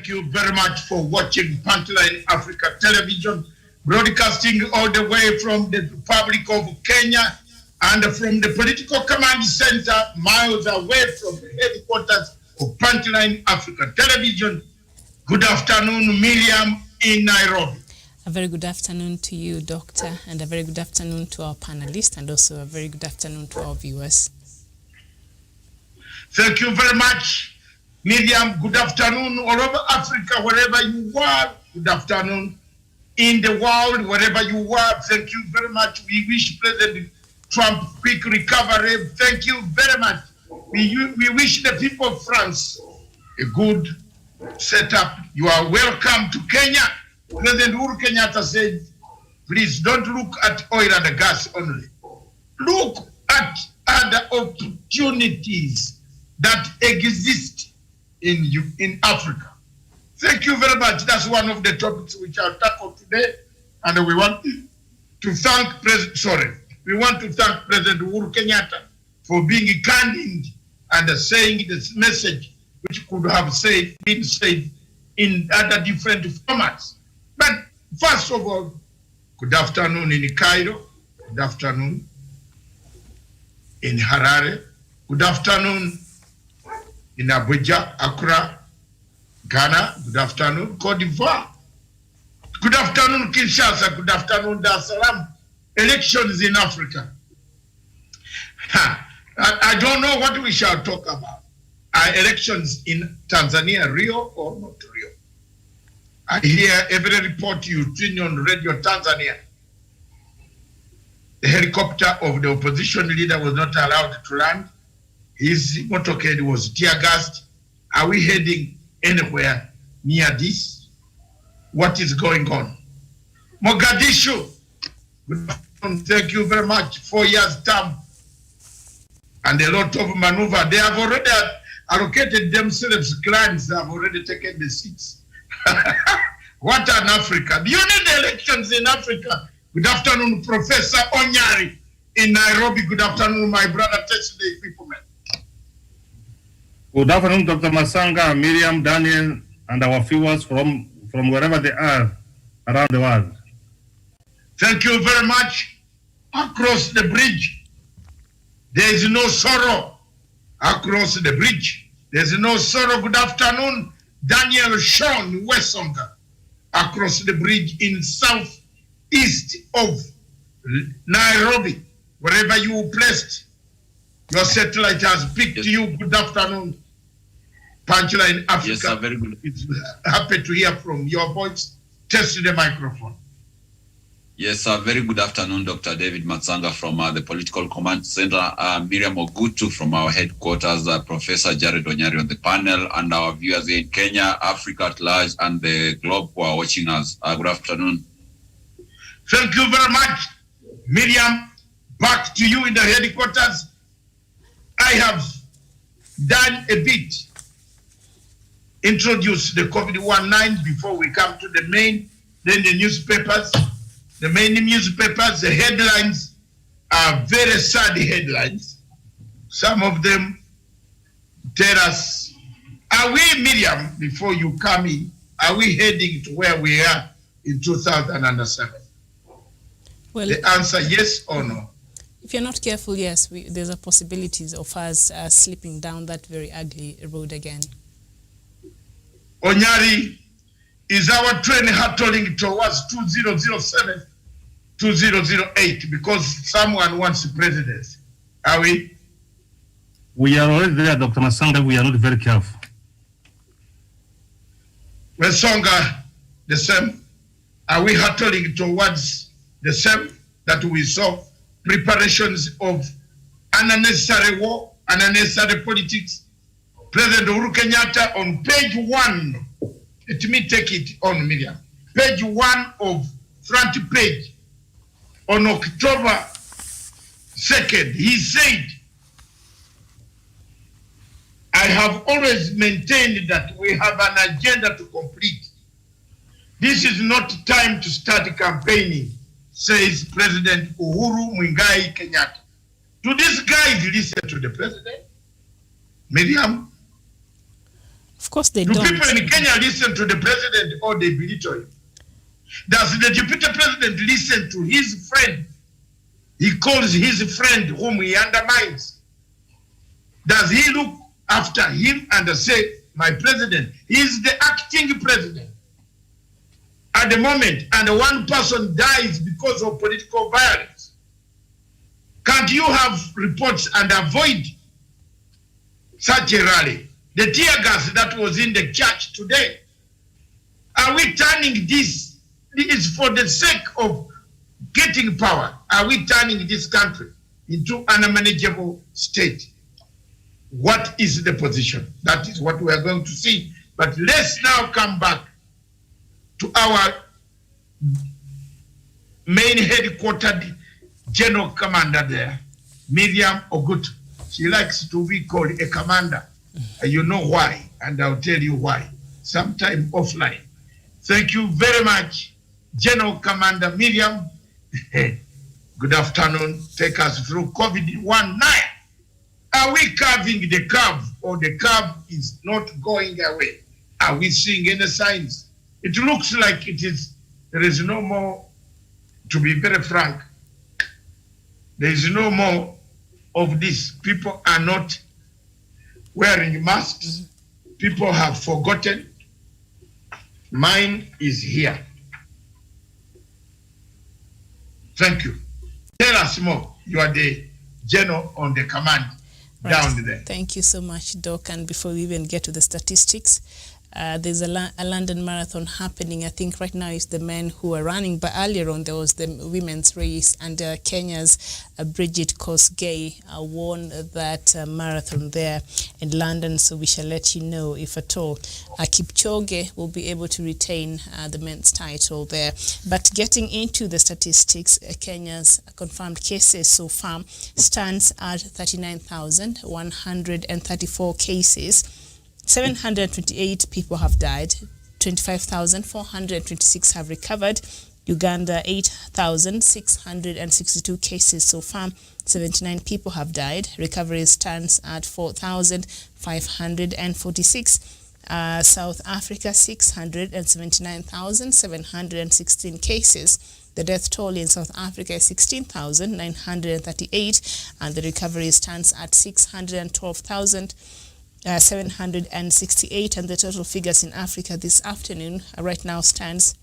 you very much for watching Punchline Africa Television, broadcasting all the way from the Republic of Kenya and from the political command center, miles away from the headquarters of Punchline Africa Television. Good afternoon, Miriam in Nairobi. A very good afternoon to you, Doctor, and a very good afternoon to our panelists, and also a very good afternoon to our viewers. Thank you very much, Miriam. Good afternoon all over Africa, wherever you are. Good afternoon in the world, wherever you are. Thank you very much. We wish President Trump quick recovery. Thank you very much. We wish the people of France a good setup. You are welcome to Kenya. President Uhuru Kenyatta said, please don't look at oil and gas only. Look at other opportunities that exist in Africa. Thank you very much. That's one of the topics which I'll tackle today. And we want to thank President Uhuru Kenyatta for being candid and saying this message which could have been said in other different formats. But first of all, good afternoon in Cairo, good afternoon in Harare, good afternoon in Abuja, Accra, Ghana, good afternoon, Cote d'Ivoire, good afternoon Kinshasa, good afternoon Dar es Salaam. Elections in Africa. I don't know what we shall talk about. Are elections in Tanzania real or not real? I hear every report you tune on Radio Tanzania. The helicopter of the opposition leader was not allowed to land. His motorcade was tear gassed. Are we heading anywhere near this? What is going on? Mogadishu. Thank you very much. 4 years term and a lot of maneuver. They have already allocated themselves clients. They have already taken the seats. What an Africa. Do you need the elections in Africa? Good afternoon, Professor Onyari in Nairobi. Good afternoon, my brother. Test the equipment. Good afternoon, Dr. Masanga, Miriam, Daniel, and our viewers from wherever they are around the world. Thank you very much. Across the bridge, there is no sorrow. Across the bridge, there is no sorrow. Good afternoon, Daniel Sean Wesonga. Across the bridge in southeast of Nairobi, wherever you placed, your satellite has picked you. Good afternoon, Punchline Africa. Yes, sir, very good. It's happy to hear from your voice. Test the microphone. Yes, very good afternoon, Dr. David Matsanga from the Political Command Center, Miriam Ogutu from our headquarters, Professor Jared Onyari on the panel, and our viewers in Kenya, Africa at large, and the globe who are watching us. Good afternoon. Thank you very much, Miriam. Back to you in the headquarters. I have done a bit, introduce the COVID-19 before we come to the main, then the newspapers. The main newspapers, the headlines are very sad headlines. Some of them tell us, are we, Miriam, before you come in, are we heading to where we are in 2007? Well, the answer, yes or no? If you're not careful, yes, there's a possibility of us slipping down that very ugly road again. Onyari, is our train hurtling towards 2007, 2008 because someone wants the presidency? Are we? We are already there, Dr. Masanga. We are not very careful. Well, Songa, the same. Are we hurtling towards the same that we saw? Preparations of unnecessary war, unnecessary politics. President Uhuru Kenyatta on page 1. Let me take it on, Miriam. Page 1 of front page. On October 2nd, he said, I have always maintained that we have an agenda to complete. This is not time to start campaigning, says President Uhuru Muigai Kenyatta. Do these guys listen to the president? Miriam? Of course they Do don't. people in Kenya listen to the president or they belittle him? Does the deputy president listen to his friend? He calls his friend whom he undermines. Does he look after him and say, my president? He is the acting president at the moment, and one person dies because of political violence. Can't you have reports and avoid such a rally? The tear gas that was in the church today, are we turning this? This is for the sake of getting power. Are we turning this country into an unmanageable state? What is the position? That is what we are going to see. But let's now come back to our main headquartered general commander there, Miriam Ogutu. She likes to be called a commander. And you know why, and I'll tell you why sometime offline. Thank you very much, General Commander Miriam. Good afternoon. Take us through COVID-19. Are we curving the curve, or the curve is not going away? Are we seeing any signs? It looks like it is. There is no more, to be very frank, there is no more of this. People are not wearing masks. People have forgotten. Mine is here. Thank you. Tell us more. You are the general on the command down there. Thank you so much, Doc. And before we even get to the statistics, there's a London Marathon happening. I think right now it's the men who are running, but earlier on there was the women's race, and Kenya's Bridget Kosgei won that marathon there in London. So we shall let you know if at all Kipchoge will be able to retain the men's title there. But getting into the statistics, Kenya's confirmed cases so far stands at 39,134 cases. 728 people have died, 25,426 have recovered. Uganda, 8,662 cases so far, 79 people have died. Recovery stands at 4,546. South Africa, 679,716 cases. The death toll in South Africa is 16,938, and the recovery stands at 612,768, and the total figures in Africa this afternoon right now stands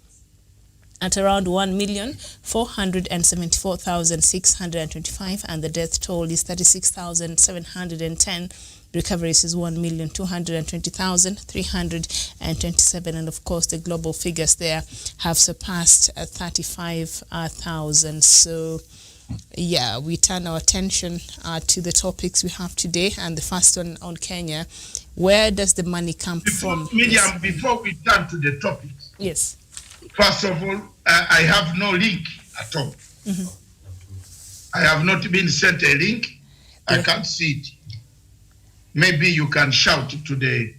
at around 1,474,625, and the death toll is 36,710. Recoveries is 1,220,327, and of course the global figures there have surpassed 35,000. So yeah, we turn our attention to the topics we have today, and the first one on Kenya. Where does the money come from? Miriam, before we turn to the topics, Yes. first of all, I have no link at all. I have not been sent a link. I can't see it. Maybe you can shout to the...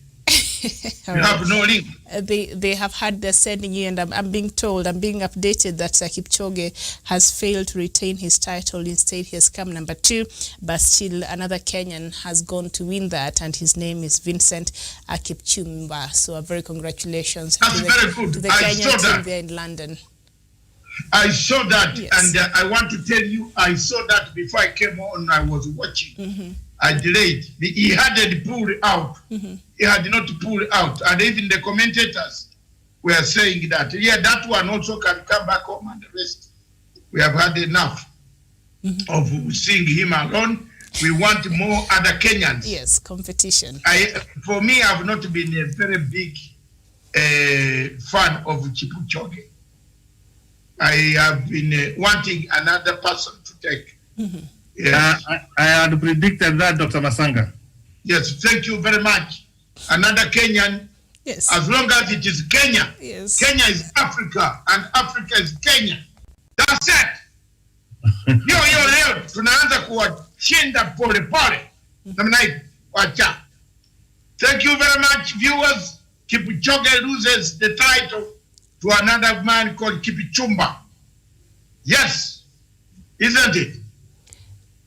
You have no link. They have had their sending you, and I'm being told, I'm being updated that Kipchoge has failed to retain his title. Instead, he has come number 2, but still another Kenyan has gone to win that, and his name is Vincent Kipchumba. So a very congratulations That's very good. to the I Kenyan saw team that. there in London. I saw that, Yes. and I want to tell you, I saw that before I came on. I was watching. I delayed. He hadn't pulled out. He had not pulled out. And even the commentators were saying that, yeah, that one also can come back home and rest. We have had enough of seeing him alone. We want more other Kenyans. Yes, competition. For me, I've not been a very big fan of Kipchoge. I have been wanting another person to take. Yes. I had predicted that, Dr. Masanga. Yes, thank you very much. Another Kenyan, Yes. as long as it is Kenya. Yes. Kenya is Africa, and Africa is Kenya. That's it. Hiyo leo tunaanza kuwashinda pole pole. Namna hii, wacha. Thank you very much, viewers. Kipchoge loses the title to another man called Kipchumba. Yes, isn't it?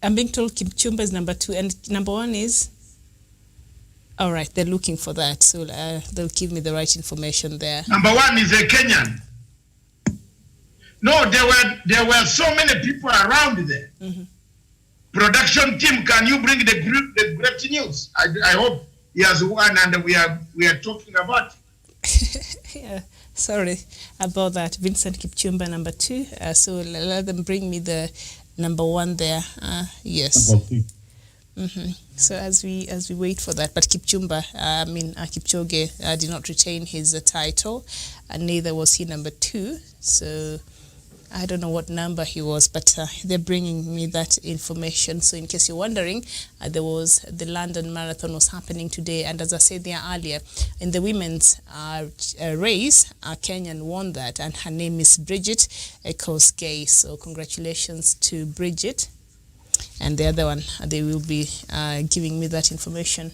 I'm being told Kipchumba is number 2, and number 1 is All right, they're looking for that, so they'll give me the right information there. Number one is a Kenyan. No, there were so many people around there. Mm-hmm. Production team, can you bring the great news? I hope he has one, and we are talking about. Yeah, sorry about that. Vincent Kipchumba, number 2. So let them bring me the number 1 there. Yes. Mm-hmm. So as we wait for that, but Kipchumba, Kipchoge did not retain his title, and neither was he number 2. So I don't know what number he was, but they're bringing me that information. So in case you're wondering, there was the London Marathon was happening today, and as I said there earlier, in the women's race, a Kenyan won that, and her name is Bridget Kosgei. So congratulations to Bridget. And the other one, they will be giving me that information.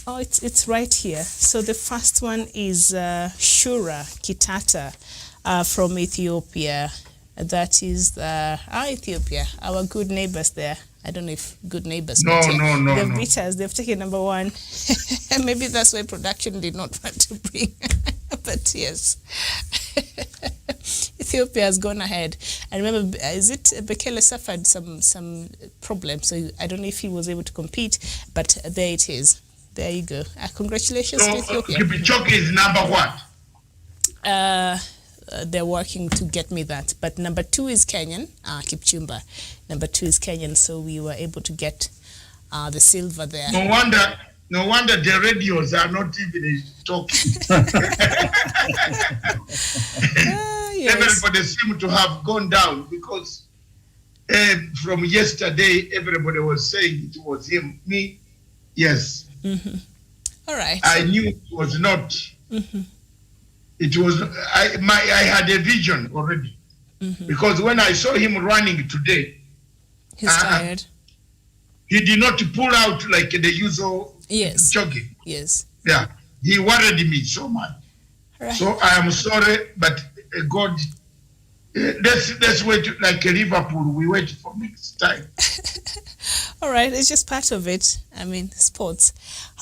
Oh, it's right here. So the first one is Shura Kitata from Ethiopia. That is Ethiopia, our good neighbors there. I don't know if good neighbors. No. They've beat us. They've taken number 1. Maybe that's why production did not want to bring. But yes. Ethiopia has gone ahead. I remember, is it Bekele suffered some problems, so I don't know if he was able to compete, but there it is. There you go. Congratulations to Ethiopia. Kipchoge is number what? They're working to get me that, but number 2 is Kenyan, Kipchumba. Number 2 is Kenyan, so we were able to get the silver there. No wonder the radios are not even talking. Yes. Everybody seemed to have gone down because from yesterday, everybody was saying it was him. Me, yes. Mm-hmm. All right. I knew it was not. Mm-hmm. It was. I had a vision already, because when I saw him running today, he's tired. He did not pull out like the usual jogging. Yes. Yeah, he worried me so much. Right. So I am sorry, but God, let's wait like Liverpool. We wait for next time. All right, it's just part of it. I mean, sports.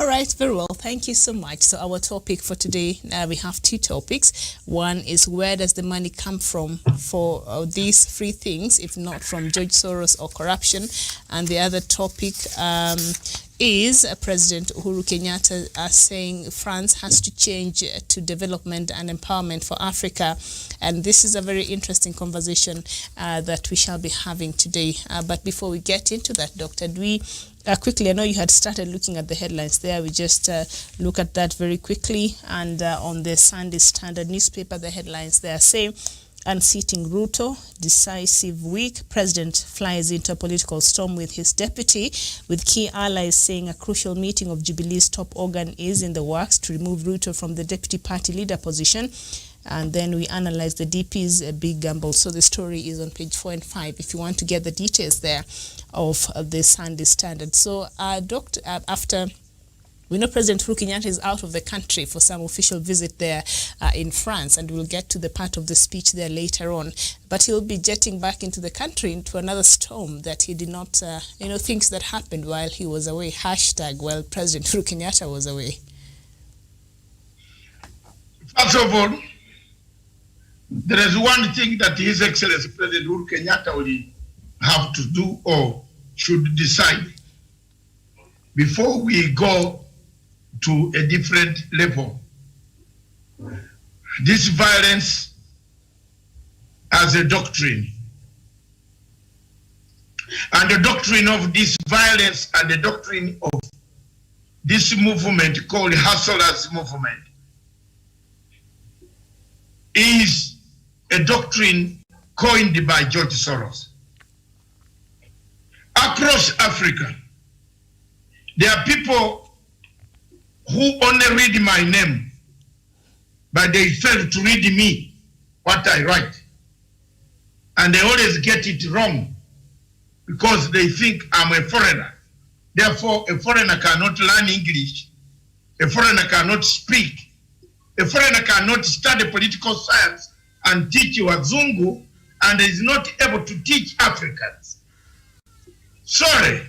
All right, very well. Thank you so much. So our topic for today, we have 2 topics. One is, where does the money come from for these 3 things, if not from George Soros or corruption? And the other topic is President Uhuru Kenyatta saying France has to change to development and empowerment for Africa. And this is a very interesting conversation that we shall be having today. But before we get into that, Doctor, do we quickly, I know you had started looking at the headlines there. We just look at that very quickly. And on the Sunday Standard newspaper, the headlines there say, unseating Ruto, decisive week. President flies into a political storm with his deputy, with key allies saying a crucial meeting of Jubilee's top organ is in the works to remove Ruto from the deputy party leader position. And then we analyze the DP's big gamble. So the story is on page 4 and 5 if you want to get the details there of the Sunday Standard. So, Doctor, after we know President Uhuru Kenyatta is out of the country for some official visit there in France, and we'll get to the part of the speech there later on. But he'll be jetting back into the country into another storm that he did not, things that happened while he was away. # while President Uhuru Kenyatta was away. First of all, there is one thing that His Excellency President Uhuru Kenyatta will have to do or should decide before we go to a different level. This violence as a doctrine, and the doctrine of this violence and the doctrine of this movement called Hustlers Movement is a doctrine coined by George Soros. Across Africa, there are people who only read my name, but they fail to read me, what I write. And they always get it wrong because they think I'm a foreigner. Therefore, a foreigner cannot learn English. A foreigner cannot speak. A foreigner cannot study political science and teach Wazungu, and is not able to teach Africans. Sorry.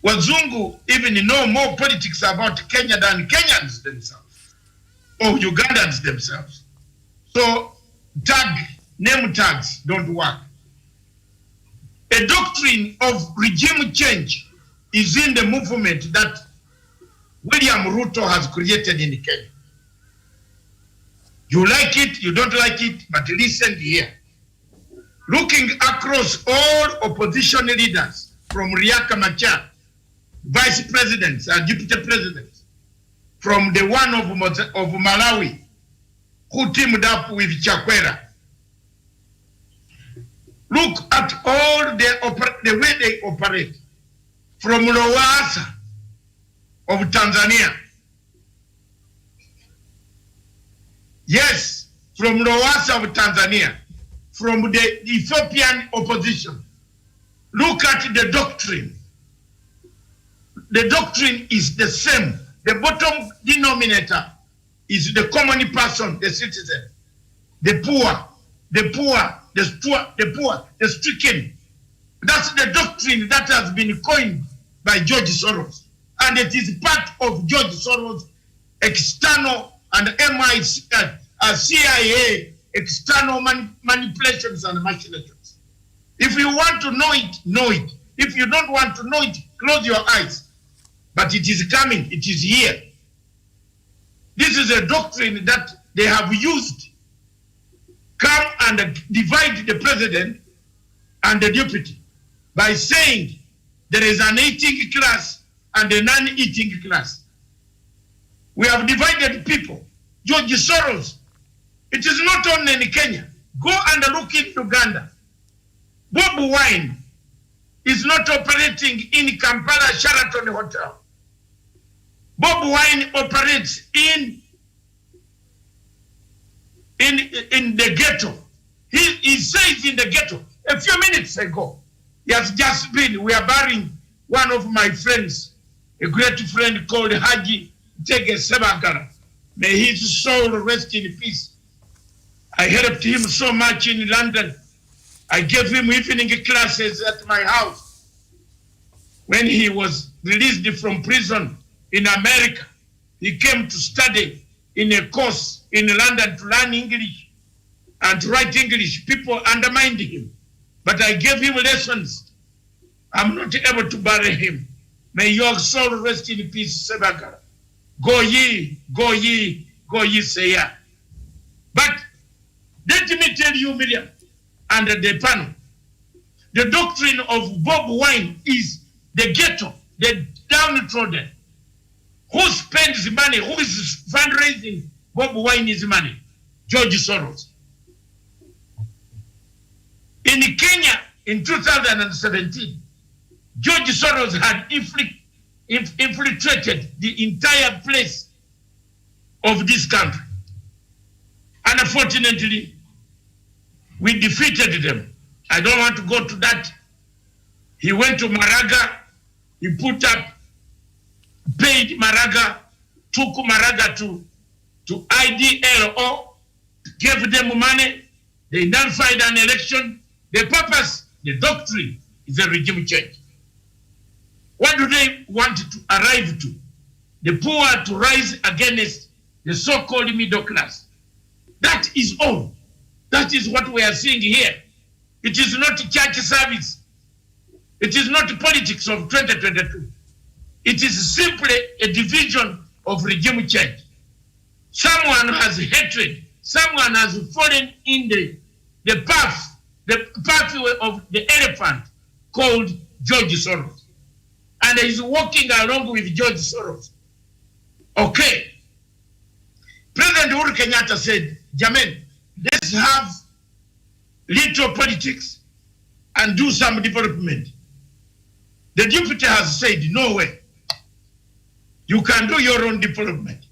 Wazungu even know more politics about Kenya than Kenyans themselves or Ugandans themselves. So name tags don't work. A doctrine of regime change is in the movement that William Ruto has created in Kenya. You like it, you don't like it, but listen here. Looking across all opposition leaders from Riek Machar, vice presidents and deputy presidents, from the one of Malawi, who teamed up with Chakwera. Look at all the way they operate. From Lowassa of Tanzania. Yes, from Lowassa of Tanzania. From the Ethiopian opposition. Look at the doctrine. The doctrine is the same. The bottom denominator is the common person, the citizen, the poor, the stricken. That's the doctrine that has been coined by George Soros. And it is part of George Soros' external and CIA external manipulations and machinations. If you want to know it, know it. If you don't want to know it, close your eyes. But it is coming, it is here. This is a doctrine that they have used. Come and divide the president and the deputy by saying there is an eating class and a non-eating class. We have divided people. George Soros, it is not only in Kenya. Go and look in Uganda. Bob Wine is not operating in Kampala Sheraton Hotel. Bob Wine operates in the ghetto. He says in the ghetto. A few minutes ago, he has just been, we are burying one of my friends, a great friend called Haji Tege Sebagara. May his soul rest in peace. I helped him so much in London. I gave him evening classes at my house. When he was released from prison in America, he came to study in a course in London to learn English and to write English. People undermined him, but I gave him lessons. I'm not able to bury him. May your soul rest in peace, Sebagara. Go ye, go ye, go ye, say ya. But let me tell you, Miriam, under the panel, the doctrine of Bob Wine is the ghetto, the downtrodden. Who spends money? Who is fundraising Bob Wine's money? George Soros. In Kenya, in 2017, George Soros had infiltrated the entire place of this country. And unfortunately, we defeated them. I don't want to go to that. He went to Maraga, he put up, paid Maraga, took Maraga to IDLO, gave them money, they nullified an election. The purpose, the doctrine is a regime change. What do they want to arrive to? The poor to rise against the so-called middle class. That is all. That is what we are seeing here. It is not church service. It is not politics of 2022. It is simply a division of regime change. Someone has hatred. Someone has fallen in the pathway of the elephant called George Soros. And he's walking along with George Soros. Okay. President Uhuru Kenyatta said, Jamen, let's have little politics and do some development. The deputy has said, no way. You can do your own development.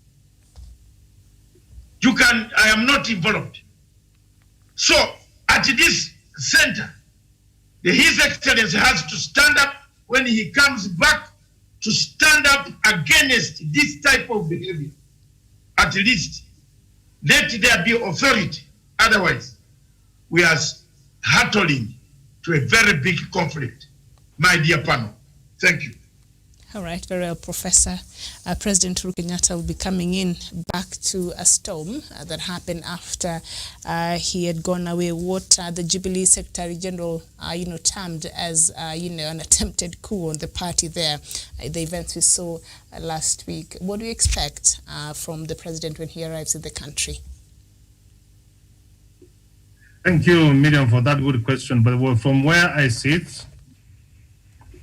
I am not involved. So, at this center, His Excellency has to stand up when he comes back to stand up against this type of behavior. At least, let there be authority. Otherwise, we are hurtling to a very big conflict. My dear panel, thank you. All right, very well, Professor. President Uhuru Kenyatta will be coming in back to a storm that happened after he had gone away. What the Jubilee Secretary General, termed as, an attempted coup on the party there. The events we saw last week. What do you expect from the president when he arrives in the country? Thank you, Miriam, for that good question. But from where I sit,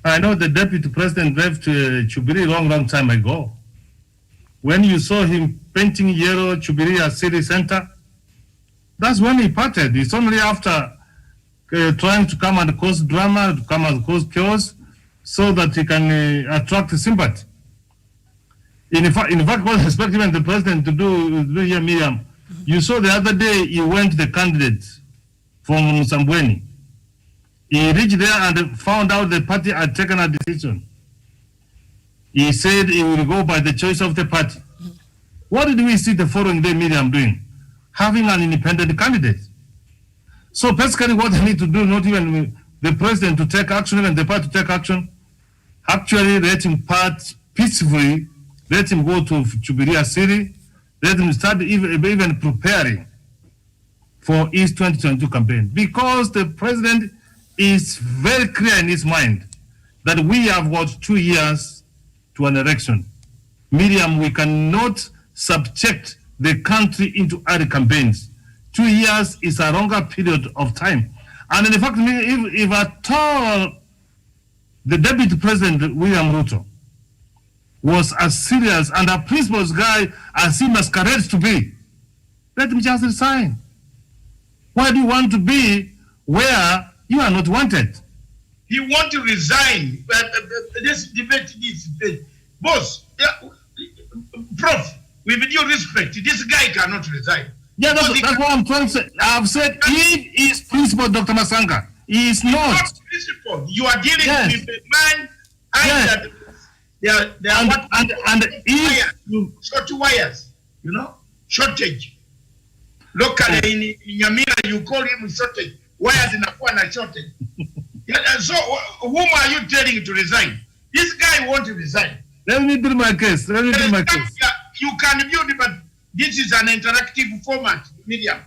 I know the deputy president left Jubilee long time ago. When you saw him painting yellow Jubilee City Center, that's when he parted. It's only after trying to come and cause drama, to come and cause chaos, so that he can attract sympathy. In fact, what I expect even the president to do here, Miriam, you saw the other day he went to the candidate from Msambweni. He reached there and found out the party had taken a decision. He said he will go by the choice of the party. What did we see the following day, Miriam, doing? Having an independent candidate. So basically what they need to do, not even the president to take action, even the party to take action, actually let him part peacefully, let him go to Jubilee City, let him start even preparing for his 2022 campaign. Because the president is very clear in his mind that we have got 2 years to an election. Miriam, we cannot subject the country into other campaigns. 2 years is a longer period of time. And in fact, if at all the deputy president, William Ruto, was as serious and a principled guy as he masquerades to be, let him just resign. Why do you want to be where you are not wanted? He want to resign. This debate is boss. Prof, with due respect, this guy cannot resign. Yeah, that's what I'm trying to say. I've said he is principled, Dr. Masanga. He is not. Principled. You are dealing with a man and short wires, shortage. Locally in Nyamira, you call him shortage. Wires in a shortage. So whom are you telling to resign? This guy won't resign. Let me do my case. You can build it, but this is an interactive format, Medium.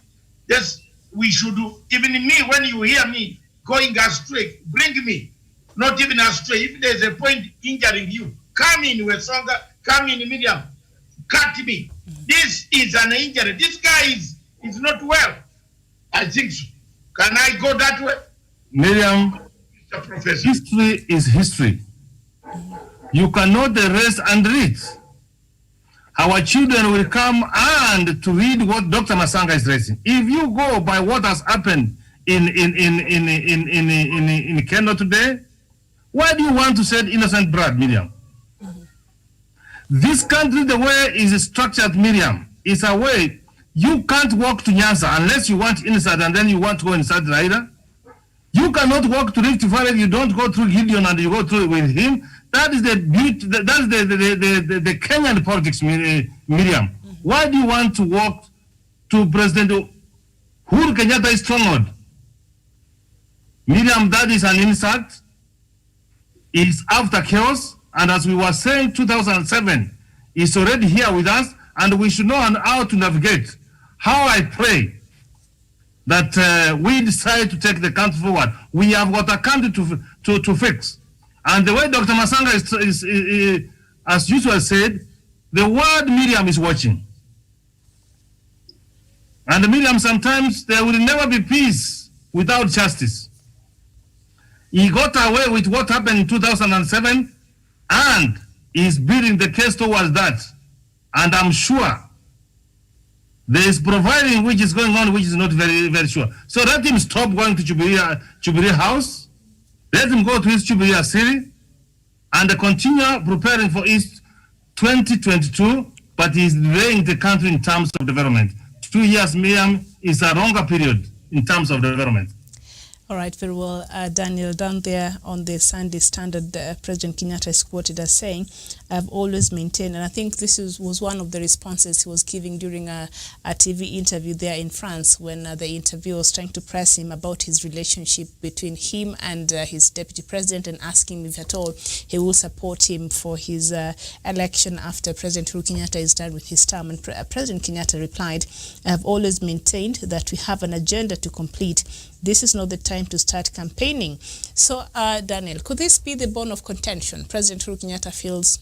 Yes, we should do. Even me, when you hear me going astray, bring me. Not even astray. If there's a point injuring you, come in with Songa, come in Medium, cut me. This is an injury. This guy is not well. I think so. Can I go that way? Miriam, Professor. History is history. You cannot erase and read. Our children will come and to read what Dr. Masanga is raising. If you go by what has happened in Kenya today, why do you want to say innocent blood, Miriam? This country, the way it is structured, Miriam, is a way you can't walk to Nyanza unless you want inside and then you want to go inside Raida. You cannot walk to Rift Valley, you don't go through Gideon and you go through with him. That is the beauty, that's the Kenyan politics, Miriam. Why do you want to walk to President Uhuru Kenyatta is stronghold? Miriam, that is an insult. It's after chaos. And as we were saying, 2007 is already here with us, and we should know how to navigate. How I pray that we decide to take the country forward. We have got a country to fix. And the way Dr. Masanga is as usual said, the world Miriam is watching. And Miriam, sometimes there will never be peace without justice. He got away with what happened in 2007, and he's building the case towards that. And I'm sure there is providing which is going on, which is not very, very sure. So let him stop going to Jubilee House. Let him go to his Jubilee City and continue preparing for his 2022, but he's delaying the country in terms of development. 2 years, Miriam, is a longer period in terms of development. All right, very well. Daniel, down there on the Sunday Standard, President Kenyatta is quoted as saying I've always maintained, and I think this was one of the responses he was giving during a TV interview there in France, when the interviewer was trying to press him about his relationship between him and his deputy president, and asking him if at all he will support him for his election after President Uhuru Kenyatta is done with his term. And President Kenyatta replied, "I have always maintained that we have an agenda to complete. This is not the time to start campaigning." So, Daniel, could this be the bone of contention? President Uhuru Kenyatta feels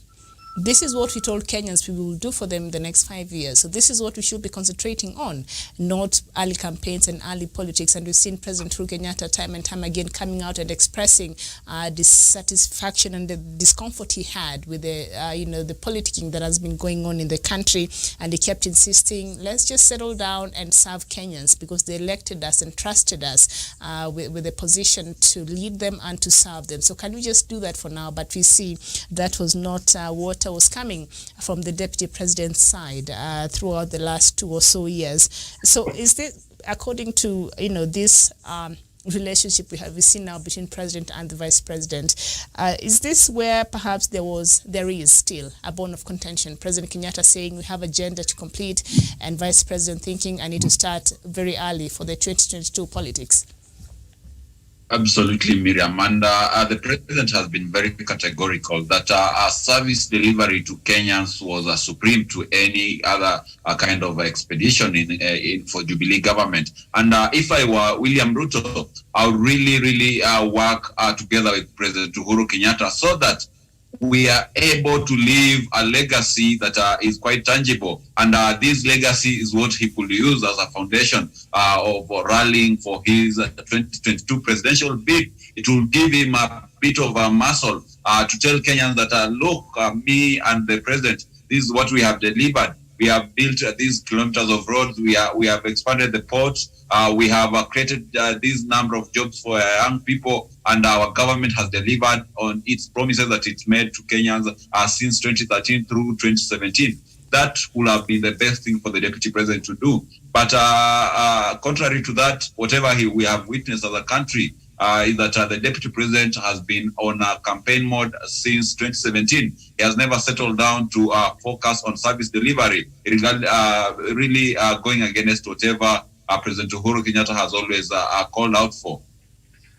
this is what we told Kenyans we will do for them in the next 5 years. So this is what we should be concentrating on, not early campaigns and early politics. And we've seen President Uhuru Kenyatta time and time again coming out and expressing dissatisfaction and the discomfort he had with the, the politicking that has been going on in the country. And he kept insisting, let's just settle down and serve Kenyans, because they elected us and trusted us with a position to lead them and to serve them. So can we just do that for now? But we see that was not what was coming from the deputy president's side throughout the last 2 or so years. So is this, according to this relationship we see now between president and the vice president, is this where perhaps there is still a bone of contention? President Kenyatta saying we have agenda to complete, and vice president thinking I need to start very early for the 2022 politics. Absolutely, Miriam. And the president has been very categorical that our service delivery to Kenyans was supreme to any other kind of expedition in for Jubilee government. And if I were William Ruto, I would really work together with President Uhuru Kenyatta so that we are able to leave a legacy that is quite tangible. And this legacy is what he could use as a foundation of rallying for his 2022 presidential bid. It will give him a bit of a muscle to tell Kenyans that, look, me and the president, this is what we have delivered. We have built these kilometers of roads. We have expanded the ports. We have created this number of jobs for young people, and our government has delivered on its promises that it's made to Kenyans since 2013 through 2017. That would have been the best thing for the deputy president to do. But contrary to that, whatever we have witnessed as a country is that the deputy president has been on a campaign mode since 2017. He has never settled down to focus on service delivery, really going against whatever President Uhuru Kenyatta has always called out for.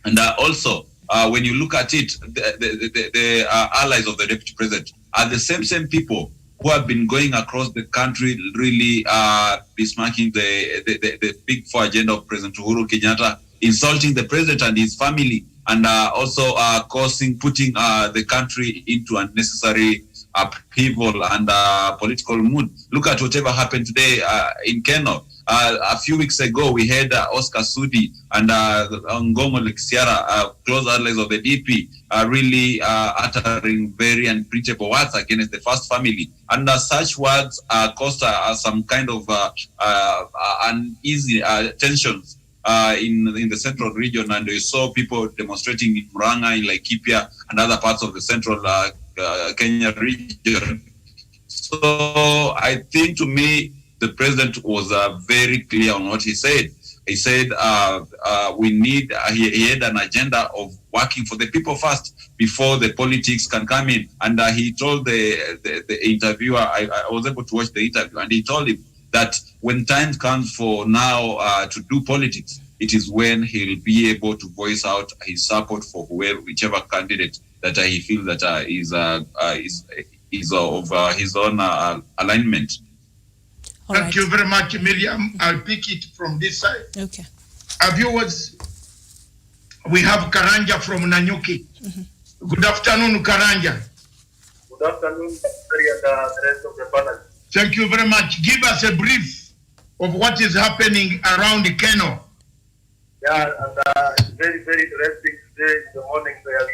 And also, when you look at it, the allies of the deputy president are the same people who have been going across the country, really besmirking the Big Four agenda of President Uhuru Kenyatta, insulting the president and his family, and also putting the country into unnecessary upheaval and political mood. Look at whatever happened today in Kenya. A few weeks ago, we had Oscar Sudi and Ngongo Lexiara, close allies of the DP, really uttering very unprintable words against the first family. And such words caused some kind of uneasy tensions in the central region, and we saw people demonstrating in Murang'a, in Laikipia, and other parts of the central Kenya region. So I think, to me, the president was very clear on what he said. He said he had an agenda of working for the people first before the politics can come in. And he told the interviewer, I was able to watch the interview, and he told him that when time comes for now to do politics, it is when he'll be able to voice out his support for whichever candidate that he feels that is of his own alignment. Thank you very much, Miriam. I'll pick it from this side. Okay. Viewers, we have Karanja from Nanyuki. Mm-hmm. Good afternoon, Karanja. Good afternoon, and the rest of the panel. Thank you very much. Give us a brief of what is happening around Keno. Yeah, and it's very, very interesting today in the morning. We had a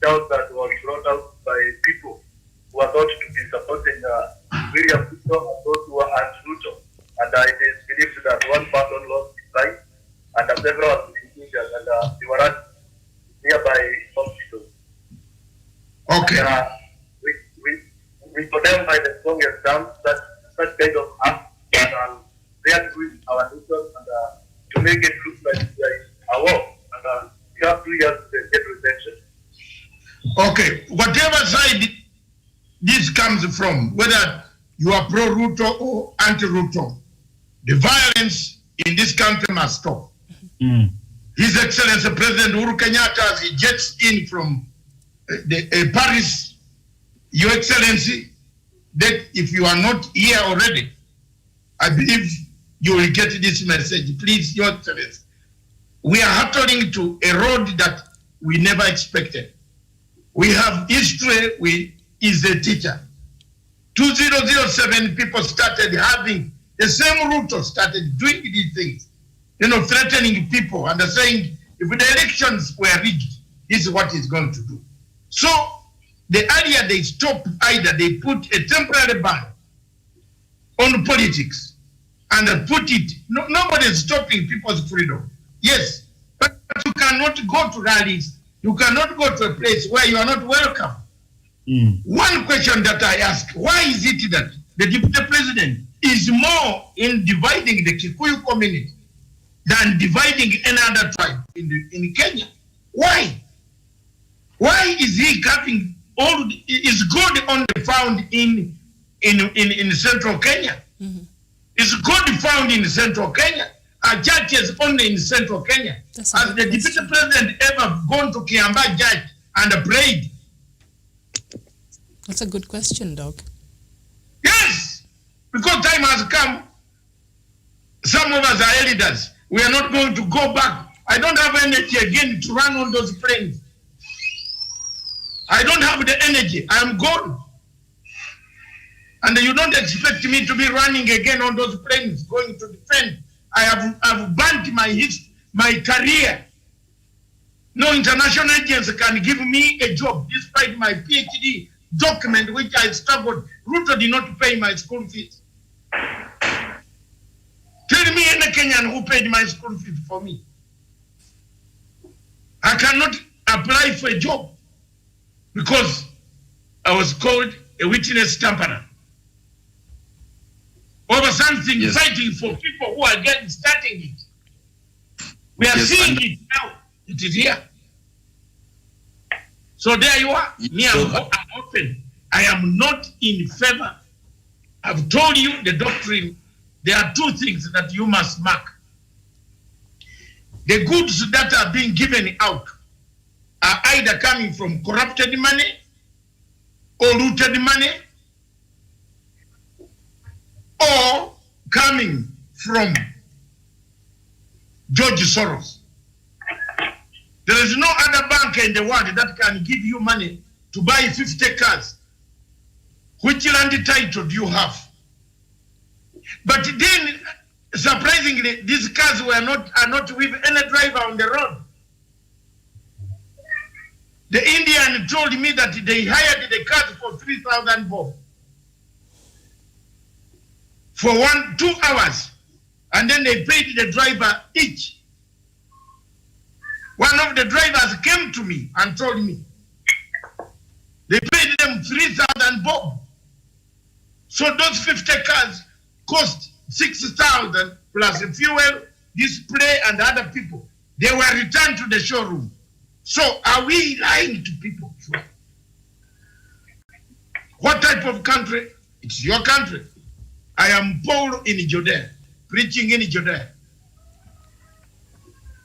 shout that was brought out by people who are thought to be supporting William Ruto and those who are anti-Ruto. And it is believed that one person lost his life and several have been injured, and they were at nearby hospitals. Okay. And, we condemn by the strongest terms that such kind of act can react with our nation, and to make it look like there is a war. And we have 2 years to get redemption. Okay. Whatever side this comes from, whether you are pro-Ruto or anti-Ruto, the violence in this country must stop. His Excellency President Uhuru Kenyatta, as he jets in from Paris, Your Excellency, that if you are not here already, I believe you will get this message. Please, Your Excellency, we are hurtling to a road that we never expected. We have history, is a teacher. 2007, people started having the same Ruto started doing these things, threatening people and saying, if the elections were rigged, this is what he's going to do. So, the earlier they stop, either they put a temporary ban on politics and put it, nobody is stopping people's freedom. Yes, but you cannot go to rallies, you cannot go to a place where you are not welcome. One question that I ask, why is it that the deputy president is more in dividing the Kikuyu community than dividing any other tribe in Kenya? Why? Why is he cutting all? Is God only found in central Kenya? Is God found in central Kenya? Are churches only in central Kenya? Has the deputy president ever gone to Kiambaa Church and prayed? That's a good question, Doc. Yes, because time has come. Some of us are elders. We are not going to go back. I don't have energy again to run on those planes. I don't have the energy. I am gone. And you don't expect me to be running again on those planes, going to defend. I have burnt my career. No international agency can give me a job despite my PhD document which I struggled. Ruto did not pay my school fees. Tell me any Kenyan who paid my school fees for me. I cannot apply for a job because I was called a witness tamperer. Over something, yes. Fighting for people who are starting it. We are seeing it now. It is here. So there you are. Me, I'm open. I am not in favor. I've told you the doctrine. There are two things that you must mark. The goods that are being given out are either coming from corrupted money or looted money or coming from George Soros. There is no other bank in the world that can give you money to buy 50 cars. Which land title do you have? But then, surprisingly, these cars are not with any driver on the road. The Indian told me that they hired the cars for 3,000 bob. For 2 hours. And then they paid the driver each. One of the drivers came to me and told me they paid them 3,000 bob. So those 50 cars cost 6,000 plus fuel, display, and other people. They were returned to the showroom. So are we lying to people? What type of country? It's your country. I am Paul in Judea, preaching in Judea.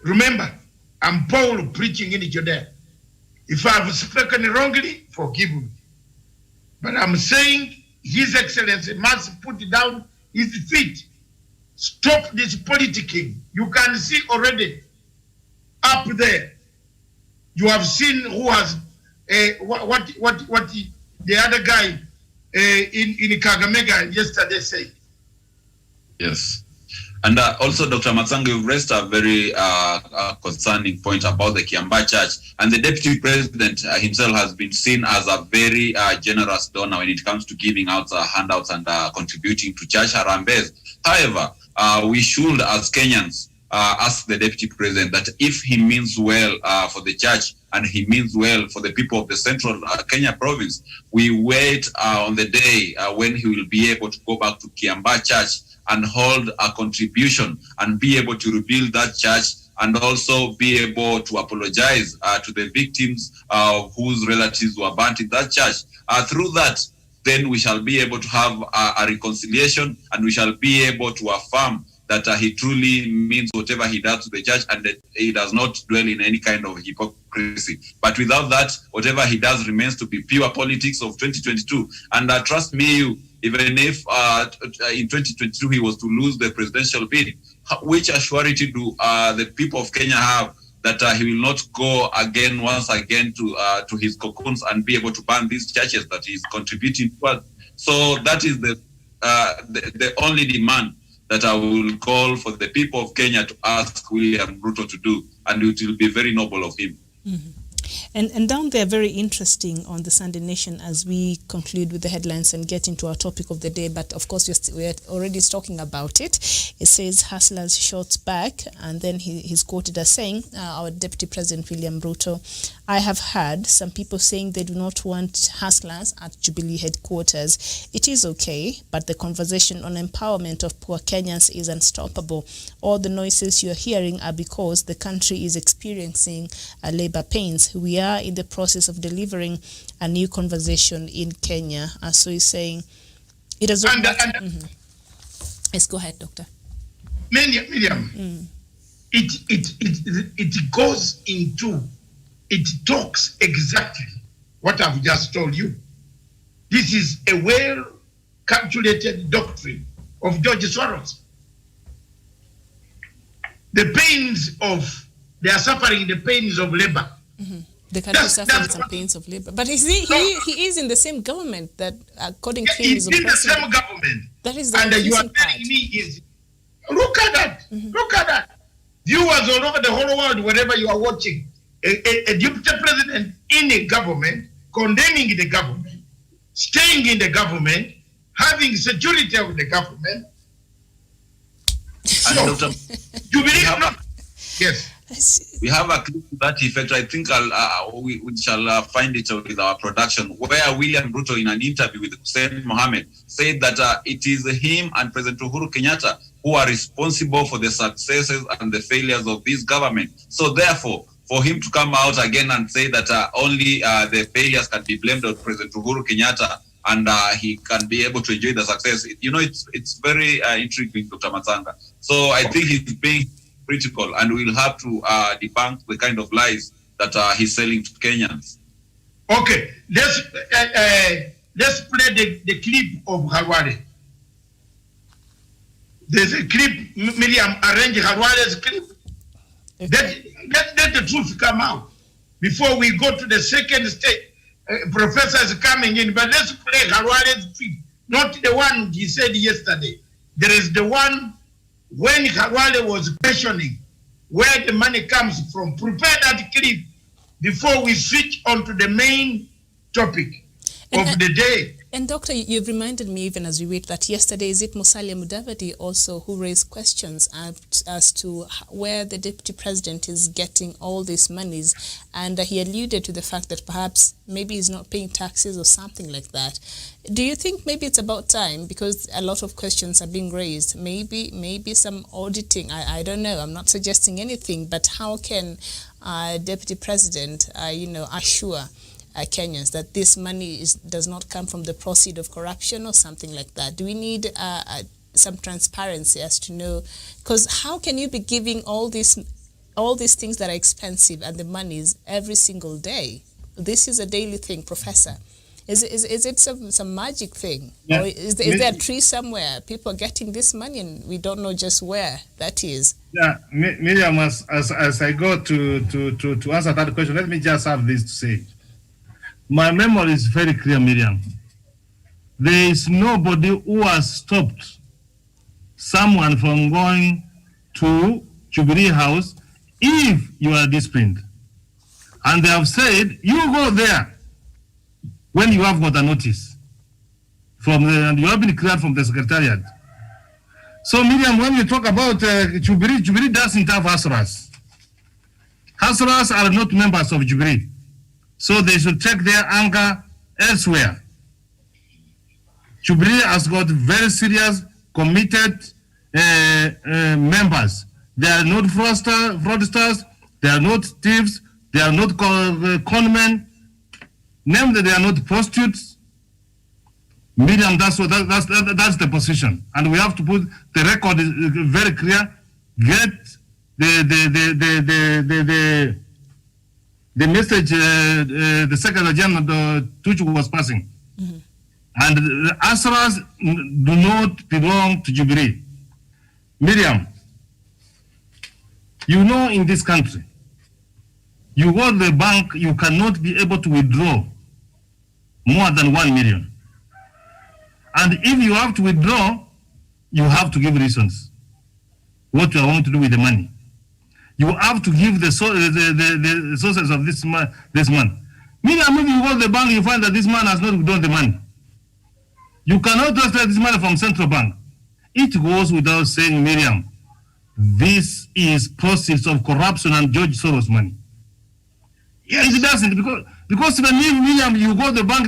Remember, I'm Paul preaching in Judea. If I have spoken wrongly, forgive me. But I'm saying His Excellency must put down his feet. Stop this politicking. You can see already up there. You have seen who has what the other guy in Kakamega yesterday said. Yes. And also, Dr. Matsanga, you've raised a very concerning point about the Kiambaa Church. And the Deputy President himself has been seen as a very generous donor when it comes to giving out handouts and contributing to church harambes. However, we should, as Kenyans, ask the Deputy President that if he means well for the church and he means well for the people of the central Kenya province, we wait on the day when he will be able to go back to Kiambaa Church and hold a contribution and be able to rebuild that church and also be able to apologize to the victims whose relatives were burnt in that church. Through that, then we shall be able to have a reconciliation, and we shall be able to affirm that he truly means whatever he does to the church, and that he does not dwell in any kind of hypocrisy. But without that, whatever he does remains to be pure politics of 2022. And trust me, even if in 2022 he was to lose the presidential bid, which surety do the people of Kenya have that he will not go again, once again, to his cocoons and be able to ban these churches that he's contributing to? So that is the only demand that I will call for the people of Kenya to ask William Ruto to do, and it will be very noble of him. Mm-hmm. And down there, very interesting on the Sunday Nation as we conclude with the headlines and get into our topic of the day. But of course, we're already talking about it. It says hustlers shots back, and then he's quoted as saying, our Deputy President William Ruto, I have heard some people saying they do not want hustlers at Jubilee headquarters. It is okay, but the conversation on empowerment of poor Kenyans is unstoppable. All the noises you're hearing are because the country is experiencing labor pains. We are in the process of delivering a new conversation in Kenya. So he's saying it does not. Yes, go ahead, Doctor. Miriam, it goes into, it talks exactly what I've just told you. This is a well-calculated doctrine of George Soros. They are suffering the pains of labor. Mm-hmm. The country is suffering some pains of labor. But he is in the same government that, according to him, he's in the same government. That is the and you are part. telling me is, look at that, look at that. Viewers all over the whole world, wherever you are watching, a deputy president in a government, condemning the government, staying in the government, having security of the government. So, you believe not? Yes. We have a clip to that effect. I think we shall find it with our production, where William Ruto, in an interview with Hussein Mohammed, said that it is him and President Uhuru Kenyatta who are responsible for the successes and the failures of this government. So therefore, for him to come out again and say that only the failures can be blamed on President Uhuru Kenyatta and he can be able to enjoy the success, it's very intriguing, Dr. Matsanga. So I think he's being critical, and we'll have to debunk the kind of lies that he's selling to Kenyans. Okay, let's play the clip of Harware. There's a clip, Miriam, arrange Harware's clip. Okay. Let the truth come out before we go to the second stage. Professor is coming in, but let's play Harware's clip, not the one he said yesterday. There is the one when Harware was questioning where the money comes from. Prepare that clip before we switch on to the main topic of the day. And Doctor, you've reminded me, even as we wait, that yesterday, is it Musalia Mudavadi also who raised questions as to where the Deputy President is getting all these monies, and he alluded to the fact that perhaps maybe he's not paying taxes or something like that. Do you think maybe it's about time, because a lot of questions are being raised, maybe some auditing? I don't know, I'm not suggesting anything, but how can Deputy President, assure Kenyans that this money does not come from the proceeds of corruption or something like that? Do we need some transparency as to know? Because how can you be giving all these things that are expensive and the monies every single day? This is a daily thing, Professor. Is it some magic thing? Yeah. Or is there a tree somewhere? People are getting this money and we don't know just where that is. Yeah, Miriam, as I go to answer that question, let me just have this to say. My memory is very clear, Miriam. There is nobody who has stopped someone from going to Jubilee House if you are disciplined. And they have said, you go there when you have got a notice and you have been cleared from the Secretariat. So, Miriam, when you talk about Jubilee doesn't have hustlers. Hustlers are not members of Jubilee. So they should take their anger elsewhere. Jubilee has got very serious, committed members. They are not fraudsters, they are not thieves, they are not conmen, namely they are not prostitutes. Miriam, that's the position, and we have to put the record very clear. Get the message the Secretary General Tuju was passing, and the Asras do not belong to Jubilee. Miriam, you know, in this country, you go to the bank, you cannot be able to withdraw more than 1 million. And if you have to withdraw, you have to give reasons what you want to do with the money. You have to give the sources of this month. Miriam, if you go to the bank, you find that this man has not withdrawn the money. You cannot transfer this money from central bank. It goes without saying, Miriam, this is process of corruption and George Soros money. Yes. It doesn't, because when Miriam, you go to the bank,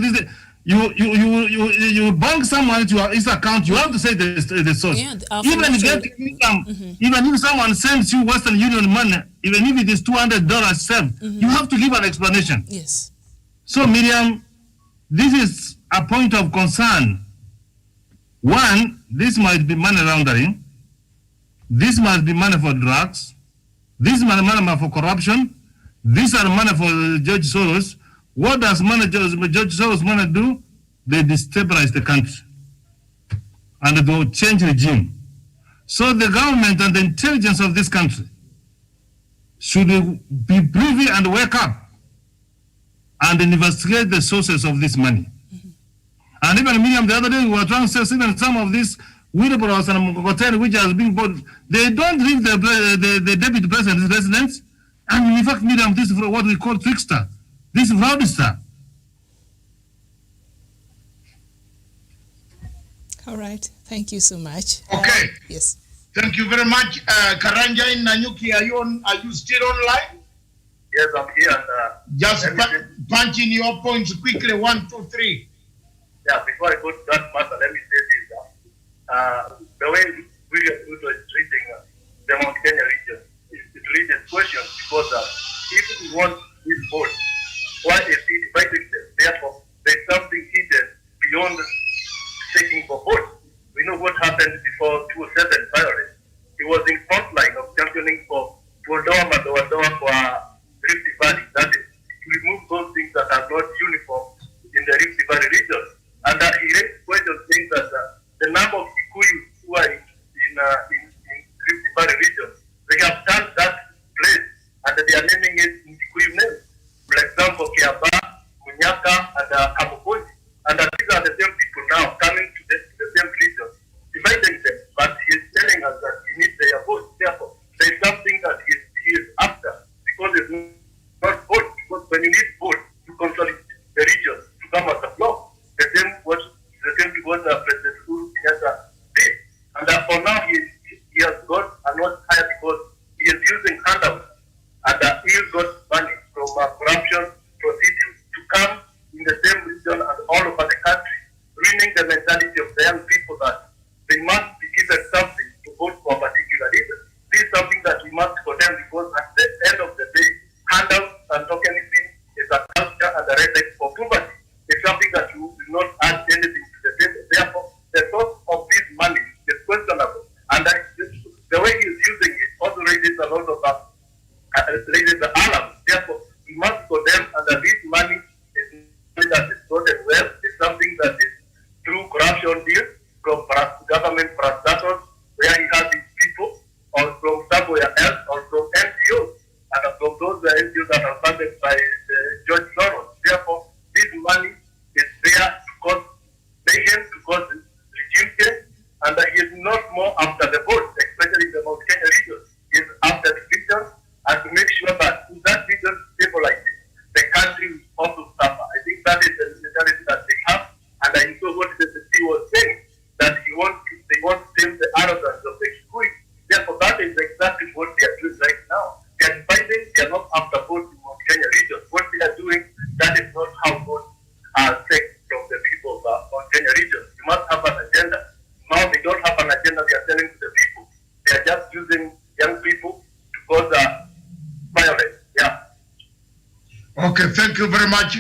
you bank someone to his account, you have to say the source. Yeah, even if someone sends you Western Union money, even if it is $200 saved, you have to give an explanation. Yes. So Miriam, this is a point of concern. One, this might be money laundering. This must be money for drugs. This money for corruption. These are money for George Soros. What does George Soros money do? They destabilize the country and they will change regime. So the government and the intelligence of this country should be privy and wake up and investigate the sources of this money. And even Miriam, the other day, we were trying to say even some of these wheelbarrows and hotels which has been bought, they don't leave the deputy president's residence. And in fact, Miriam, this is what we call trickster. This is fraudster. All right. Thank you so much. Okay. Yes. Thank you very much. Karanja in Nanyuki, are you still online? Yes, I'm here. And, just punch in your points quickly. 1, 2, 3. Yeah, before I go to that matter, let me say this. The way William Ruto is treating the Mount Kenya region, it raises questions because if we want this vote, why is he dividing them? Therefore, there's something hidden beyond taking for vote. We know what happened before 2007 violence. He was in front line of championing for Madoa for Rift Valley. That is, to remove those things that are not uniform in the Rift Valley region. And he raised questions saying that the number of Kikuyu who are in Rift Valley region, they have turned that place and they are naming it in Kikuyu names. For example, Kiaba, Munyaka, and Kamukoji. And these are the same people now coming to the same region, dividing them. But he is telling us that he needs their vote. Therefore, there is something that he is after, because it's not vote. Because when you need vote to consolidate the region to come as a block, the same what President Uhuru Kenyatta did. And for now, he has got a lot higher because he is using handouts. And he has got money from corruption proceedings to come in the same region and all over the country, ruining the mentality of the young people that they must be given something to vote for a particular leader. This is something that we must condemn because at the end of the day, handouts and tokenism is a culture and a recipe for poverty. It's something that you will not add anything to the table. Therefore, the source of this money is questionable. And the way he is using it also raises a lot of raises the alarm. Therefore, we must condemn and that this money is money that is stolen well. It's something that is through corruption deals from government parastatals where he has his people, or from somewhere else, or from NGOs, and from those NGOs that are funded by George Soros. Therefore, this money is there to cause mayhem, to cause regime change, and he is not more after the vote, especially in the Mount Kenya region. He is after the region and to make sure that if that region stabilizes, the country will also suffer. I think that is the mentality that they have, and I know what the CC was saying, that they want to tame the arrogance of the Kikuyu. Therefore, that is exactly what they are doing right now. They are dividing, they are not after vote in Mount Kenya region. What they are doing, that is not how votes are taken from the people of Mount Kenya region. You must have an agenda. Now they don't have an agenda they are telling to the people. They are just using young people to cause violence. Yeah. Okay, thank you very much,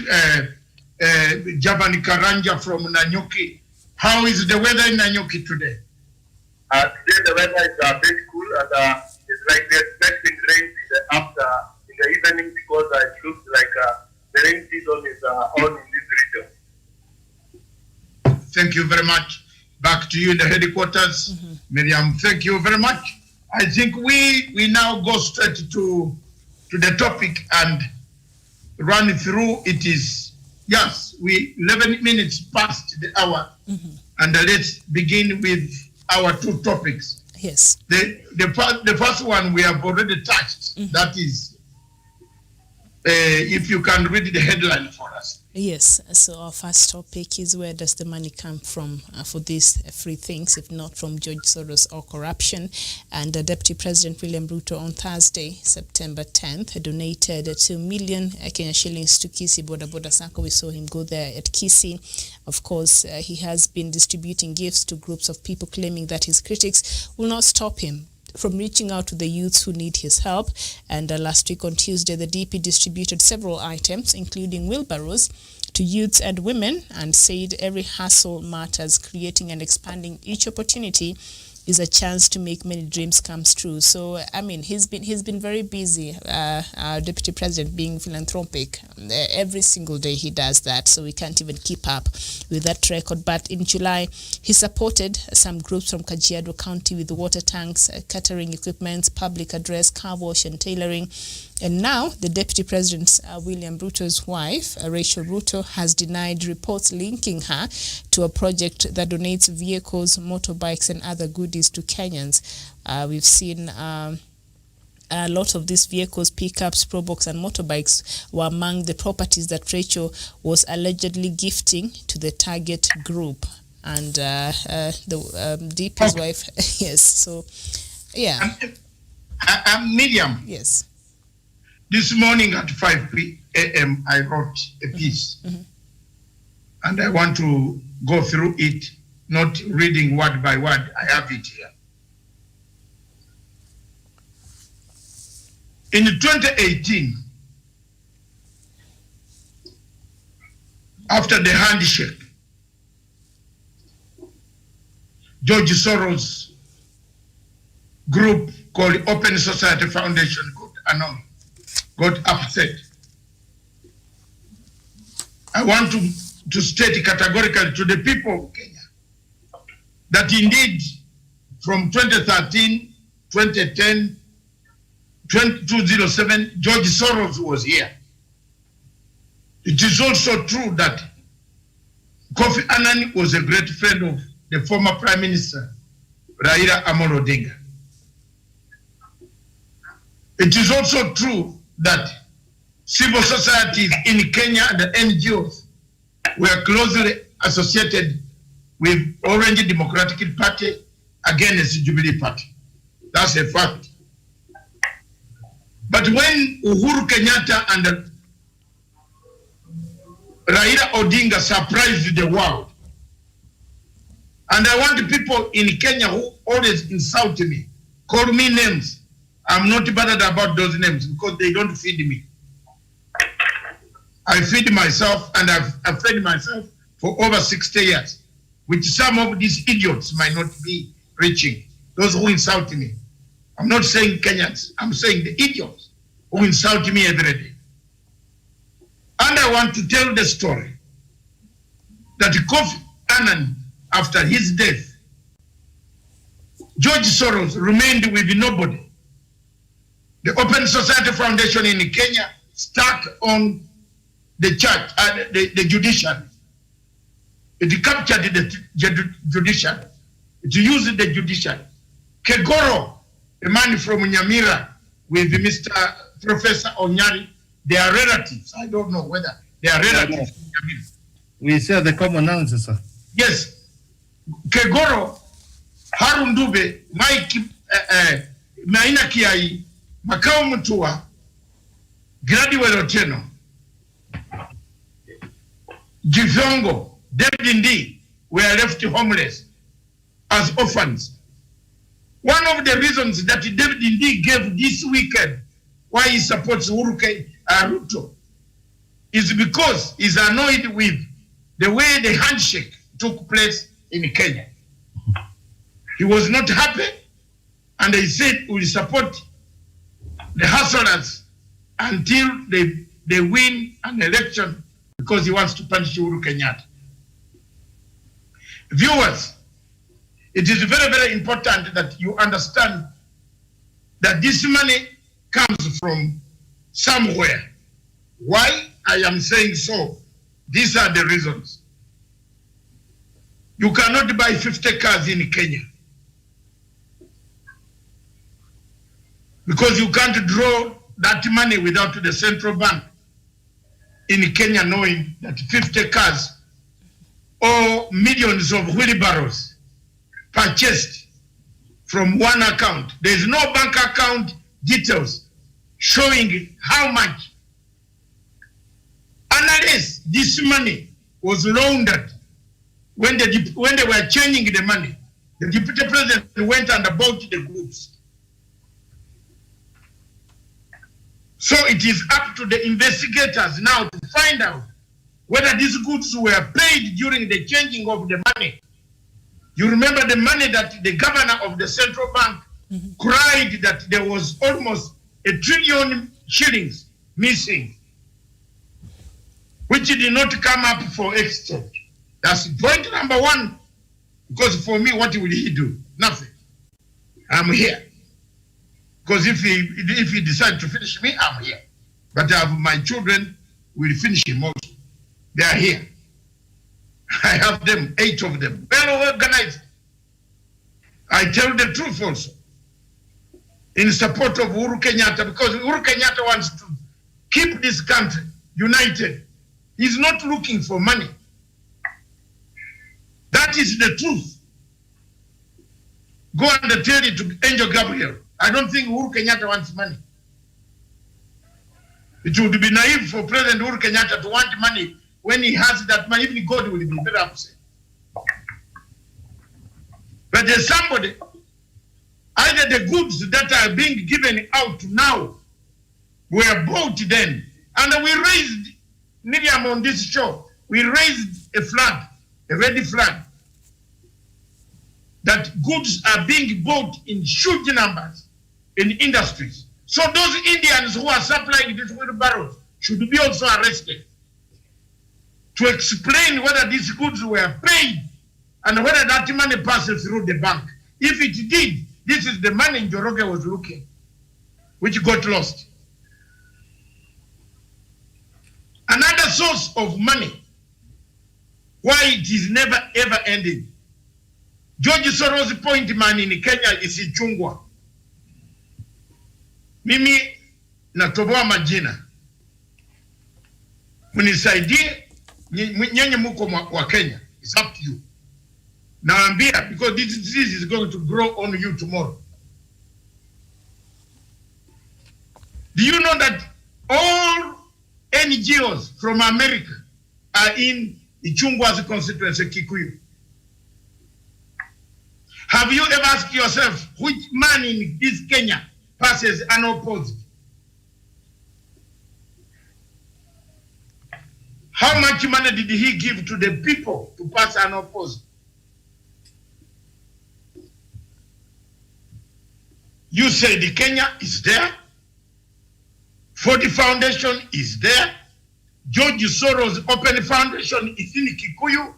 Javani Karanja from Nanyuki. How is the weather in Nanyuki today? Today the weather is very cool, and it's like we're expecting rain in the evening, because it looks like the rain season is on in this region. Thank you very much. Back to you in the headquarters. Miriam, thank you very much. I think we now go straight to the topic and run through. It is, yes, 11 minutes past the hour, and let's begin with our two topics. Yes. The first one we have already touched. That is, if you can read the headline for us. Yes, so our first topic is, where does the money come from for these free things, if not from George Soros or corruption? And Deputy President William Ruto on Thursday, September 10th, donated 2 million Kenya shillings to Kisii Boda Boda Sacco. We saw him go there at Kisii. Of course, he has been distributing gifts to groups of people, claiming that his critics will not stop him from reaching out to the youths who need his help. And last week on Tuesday, the DP distributed several items, including wheelbarrows, to youths and women, and said every hustle matters. Creating and expanding each opportunity is a chance to make many dreams come true. So, I mean, he's been very busy, our Deputy President, being philanthropic. Every single day he does that, so we can't even keep up with that record. But in July, he supported some groups from Kajiado County with water tanks, catering equipment, public address, car wash and tailoring. And now, the Deputy President, William Ruto's wife, Rachel Ruto, has denied reports linking her to a project that donates vehicles, motorbikes, and other goodies to Kenyans. We've seen a lot of these vehicles, pickups, probox, and motorbikes were among the properties that Rachel was allegedly gifting to the target group. And the DP's wife, yes, so, yeah. Miriam. Yes. This morning at 5 a.m., I wrote a piece, and I want to go through it, not reading word by word. I have it here. In 2018, after the handshake, George Soros group called Open Society Foundation got upset. I want to state categorically to the people of Kenya that indeed from 2013, 2010, 2007, George Soros was here. It is also true that Kofi Annan was a great friend of the former Prime Minister, Raila Amolo Odinga. It is also true that civil societies in Kenya and the NGOs were closely associated with Orange Democratic Party against Jubilee Party. That's a fact. But when Uhuru Kenyatta and Raila Odinga surprised the world, and I want people in Kenya who always insult me, call me names, I'm not bothered about those names because they don't feed me. I feed myself, and I've fed myself for over 60 years, which some of these idiots might not be reaching. Those who insult me. I'm not saying Kenyans, I'm saying the idiots who insult me every day. And I want to tell the story that Kofi Annan, after his death, George Soros remained with nobody. The Open Society Foundation in Kenya stuck on the church, the judiciary. It captured the judiciary. It used the judiciary. Kegoro, a man from Nyamira, with Mr. Professor Onyari, they are relatives. I don't know whether they are relatives. We share the common answer, sir. Yes. Kegoro, Harundube, Mike, Maina Kiai, Makao Mutua, Graduate Oteno, Givongo, David Ndi were left homeless as orphans. One of the reasons that David Ndi gave this weekend why he supports Uhuru Ruto is because he's annoyed with the way the handshake took place in Kenya. He was not happy, and he said we will support the hustlers until they win an election, because he wants to punish Uhuru Kenyatta. Viewers, it is very, very important that you understand that this money comes from somewhere. Why I am saying so? These are the reasons. You cannot buy 50 cars in Kenya, because you can't draw that money without the central bank in Kenya knowing that 50 cars or millions of wheelbarrows purchased from one account. There is no bank account details showing how much. Unless this money was laundered when they were changing the money, the deputy president went and bought the goods. So it is up to the investigators now to find out whether these goods were paid during the changing of the money. You remember the money that the governor of the central bank cried that there was almost 1 trillion shillings missing, which did not come up for exchange. That's point number one. Because for me, what will he do? Nothing. I'm here. Because if he decides to finish me, I'm here. But I have my children will finish him also. They are here. I have them, 8 of them, well organized. I tell the truth also, in support of Uhuru Kenyatta, because Uhuru Kenyatta wants to keep this country united. He's not looking for money. That is the truth. Go and tell it to Angel Gabriel. I don't think Uhuru Kenyatta wants money. It would be naive for President Uhuru Kenyatta to want money when he has that money. Even God will be very upset. But there's somebody, either the goods that are being given out now were bought then, and we raised, Miriam, on this show, we raised a flag, a red flag, that goods are being bought in huge numbers in industries. So those Indians who are supplying these wheelbarrows should be also arrested to explain whether these goods were paid and whether that money passes through the bank. If it did, this is the money Georg was looking, which got lost. Another source of money, why it is never ever ending. Georg Soros' point man in Kenya is Ichungwa. Mimi natoboa majina. Munisaidie, nyenye muko wa Kenya. It's up to you. Naambia, because this disease is going to grow on you tomorrow. Do you know that all NGOs from America are in Ichungwa's constituency, Kikuyu? Have you ever asked yourself which man in this Kenya passes unopposed? How much money did he give to the people to pass unopposed? You say the Kenya is there. Ford Foundation is there. Georg Soros Open Foundation is in Kikuyu.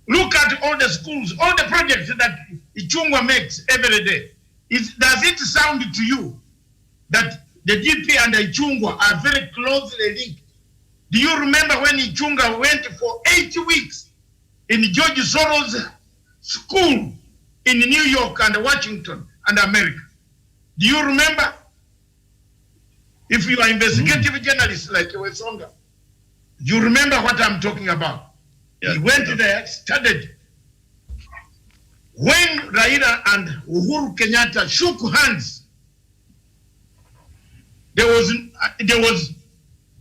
Look at all the schools, all the projects that Ichungwa makes every day. Does it sound to you that the GP and the Ichungwa are very closely linked? Do you remember when Ichungwa went for 8 weeks in Georg Soros' school in New York and Washington and America? Do you remember? If you are investigative journalists like Wesonga, you remember what I'm talking about. Yeah, he went there, studied. When Raila and Uhuru Kenyatta shook hands, there was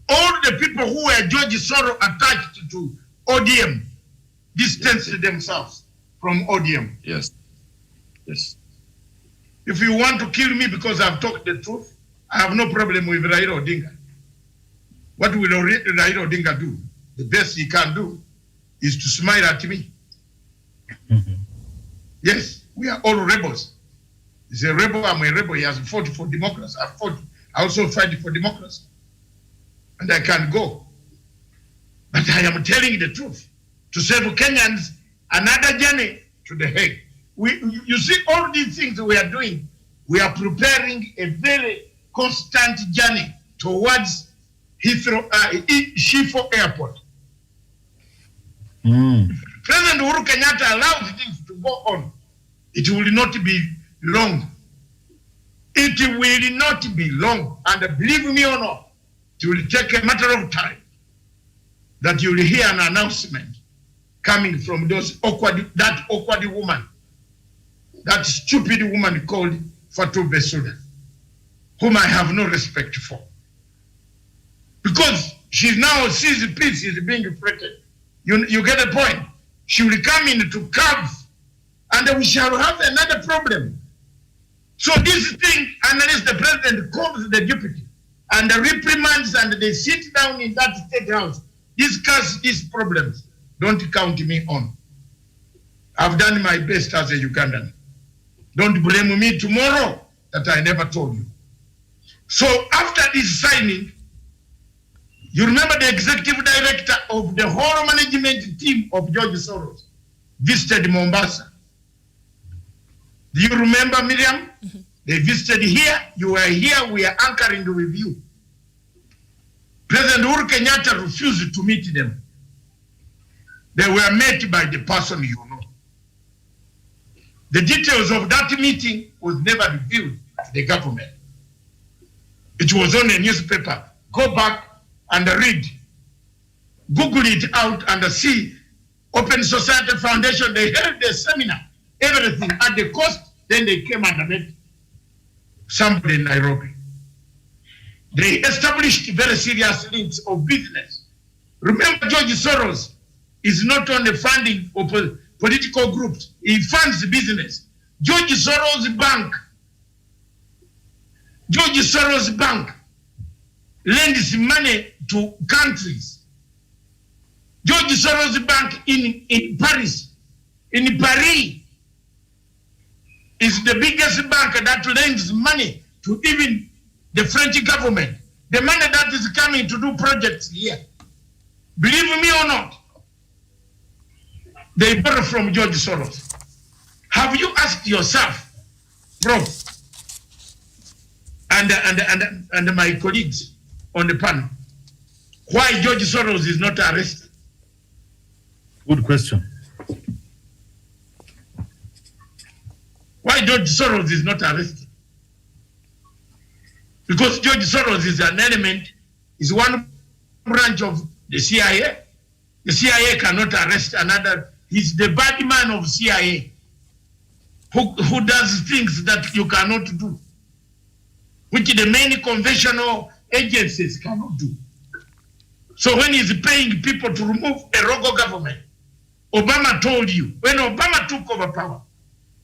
all the people who were Georg Soros attached to ODM distanced themselves from ODM. Yes. Yes. If you want to kill me because I've talked the truth, I have no problem with Raila Odinga. What will Raila Odinga do? The best he can do is to smile at me. Yes, we are all rebels. He's a rebel, I'm a rebel. He has fought for democracy. I also fight for democracy. And I can go. But I am telling you the truth. To save Kenyans, another journey to the Hague. You see, all these things we are doing, we are preparing a very constant journey towards Heathrow Airport. President Uhuru Kenyatta allows things to go on. It will not be long. It will not be long. And believe me or not, it will take a matter of time that you will hear an announcement coming from that awkward woman, that stupid woman called Fatou Bensouda, whom I have no respect for. Because she now sees peace is being threatened. You get the point? She will come in to curve, and we shall have another problem. So this thing, unless the president calls the deputy and the reprimands and they sit down in that state house, discuss these problems, don't count me on. I've done my best as a Ugandan. Don't blame me tomorrow that I never told you. So after this signing, you remember the executive director of the whole management team of George Soros visited Mombasa. Do you remember, Miriam? Mm-hmm. They visited here. You were here. We are anchoring the review. President Uhuru Kenyatta refused to meet them. They were met by the person you know. The details of that meeting was never revealed to the government. It was on a newspaper. Go back and read. Google it out and see. Open Society Foundation, they held a seminar, everything at the cost, then they came and met somebody in Nairobi. They established very serious links of business. Remember, George Soros is not only funding of political groups, he funds business. George Soros Bank lends money to countries. George Soros Bank in Paris, is the biggest bank that lends money to even the French government. The money that is coming to do projects here. Believe me or not, they borrow from George Soros. Have you asked yourself, bro, and my colleagues on the panel, why George Soros is not arrested? Good question. Why George Soros is not arrested? Because George Soros is an element, is one branch of the CIA. The CIA cannot arrest another. He's the bad man of CIA who does things that you cannot do, which the main conventional agencies cannot do. So when he's paying people to remove a rogue government, Obama told you, when Obama took over power,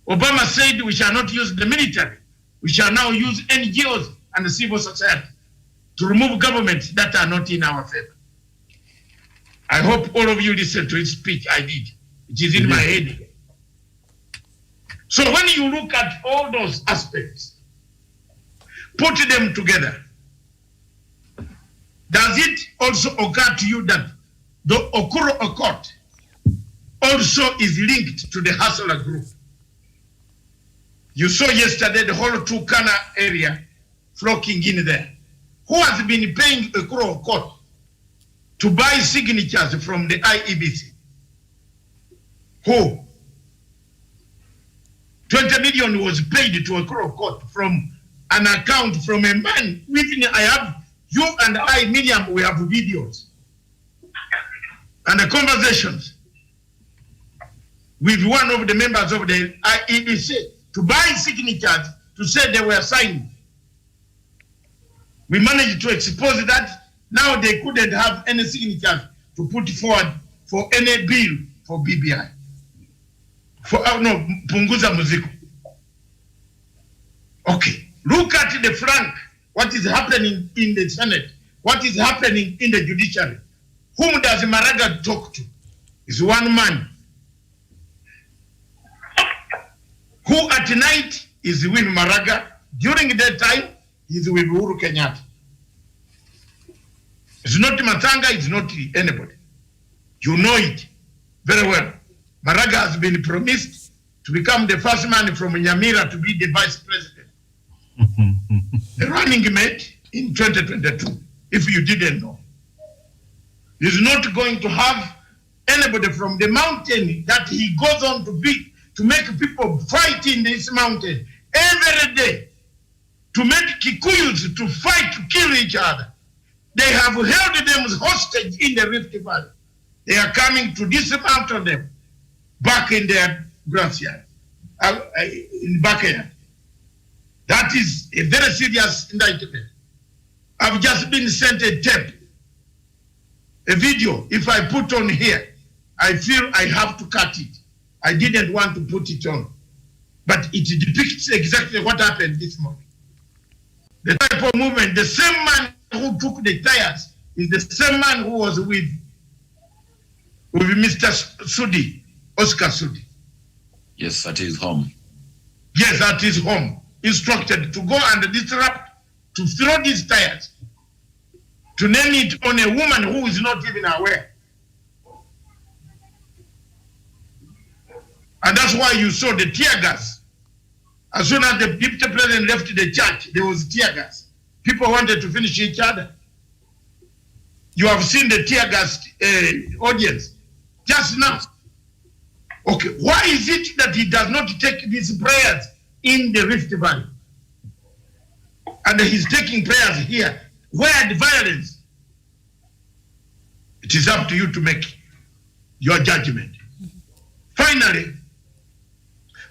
Obama said we shall not use the military. We shall now use NGOs and the civil society to remove governments that are not in our favor. I hope all of you listened to his speech I did. It is in my head. So when you look at all those aspects, put them together, does it also occur to you that the Uhuru Accord also is linked to the Hustler Group? You saw yesterday the whole Turkana area flocking in there. Who has been paying Uhuru Accord to buy signatures from the IEBC? Who? 20 million was paid to Uhuru Accord from an account from a man. I have, you and I, Miriam, we have videos and the conversations with one of the members of the IEBC to buy signatures to say they were signed. We managed to expose that. Now they couldn't have any signatures to put forward for any bill for BBI. Punguza Muziko. Okay, look at the flank. What is happening in the Senate? What is happening in the judiciary? Whom does Maraga talk to? Is one man. who at night is with Maraga, during the time is with Uhuru Kenyatta. It's not Matanga, it's not anybody. You know it very well. Maraga has been promised to become the first man from Nyamira to be the vice president. The running mate in 2022, if you didn't know. He's not going to have anybody from the mountain that he goes on to make people fight in this mountain every day, to make Kikuyus to fight to kill each other. They have held them hostage in the Rift Valley. They are coming to dismantle them back in their grassyard, in backyard. That is a very serious indictment. I've just been sent a tape, a video. If I put on here, I feel I have to cut it. I didn't want to put it on, but it depicts exactly what happened this morning. The type of movement, the same man who took the tires is the same man who was with Mr. Sudi, Oscar Sudi. Yes, at his home. Yes, at his home. Instructed to go and disrupt, to throw these tires, to name it on a woman who is not even aware. And that's why you saw the tear gas. As soon as the deputy president left the church, there was tear gas. People wanted to finish each other. You have seen the tear gas audience just now. Okay, why is it that he does not take these prayers in the Rift Valley? And he's taking prayers here. Where the violence? It is up to you to make your judgment. Finally,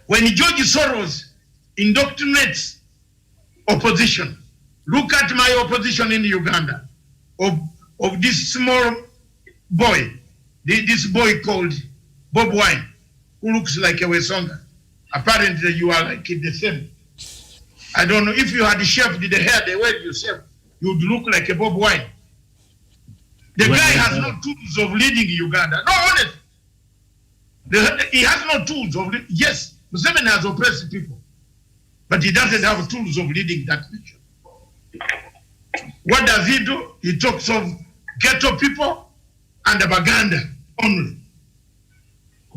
when Georg Soros indoctrinates opposition, look at my opposition in Uganda of this small boy, this boy called Bob Wine, who looks like a Wesonga. Apparently you are like the same. I don't know, if you had shaved the hair the way you shave, you would look like a Bob Wine. The guy has no tools of leading Uganda. No, honestly. He has no tools of leading. Yes, Museveni has oppressed people, but he doesn't have tools of leading that nation. What does he do? He talks of ghetto people and Baganda only.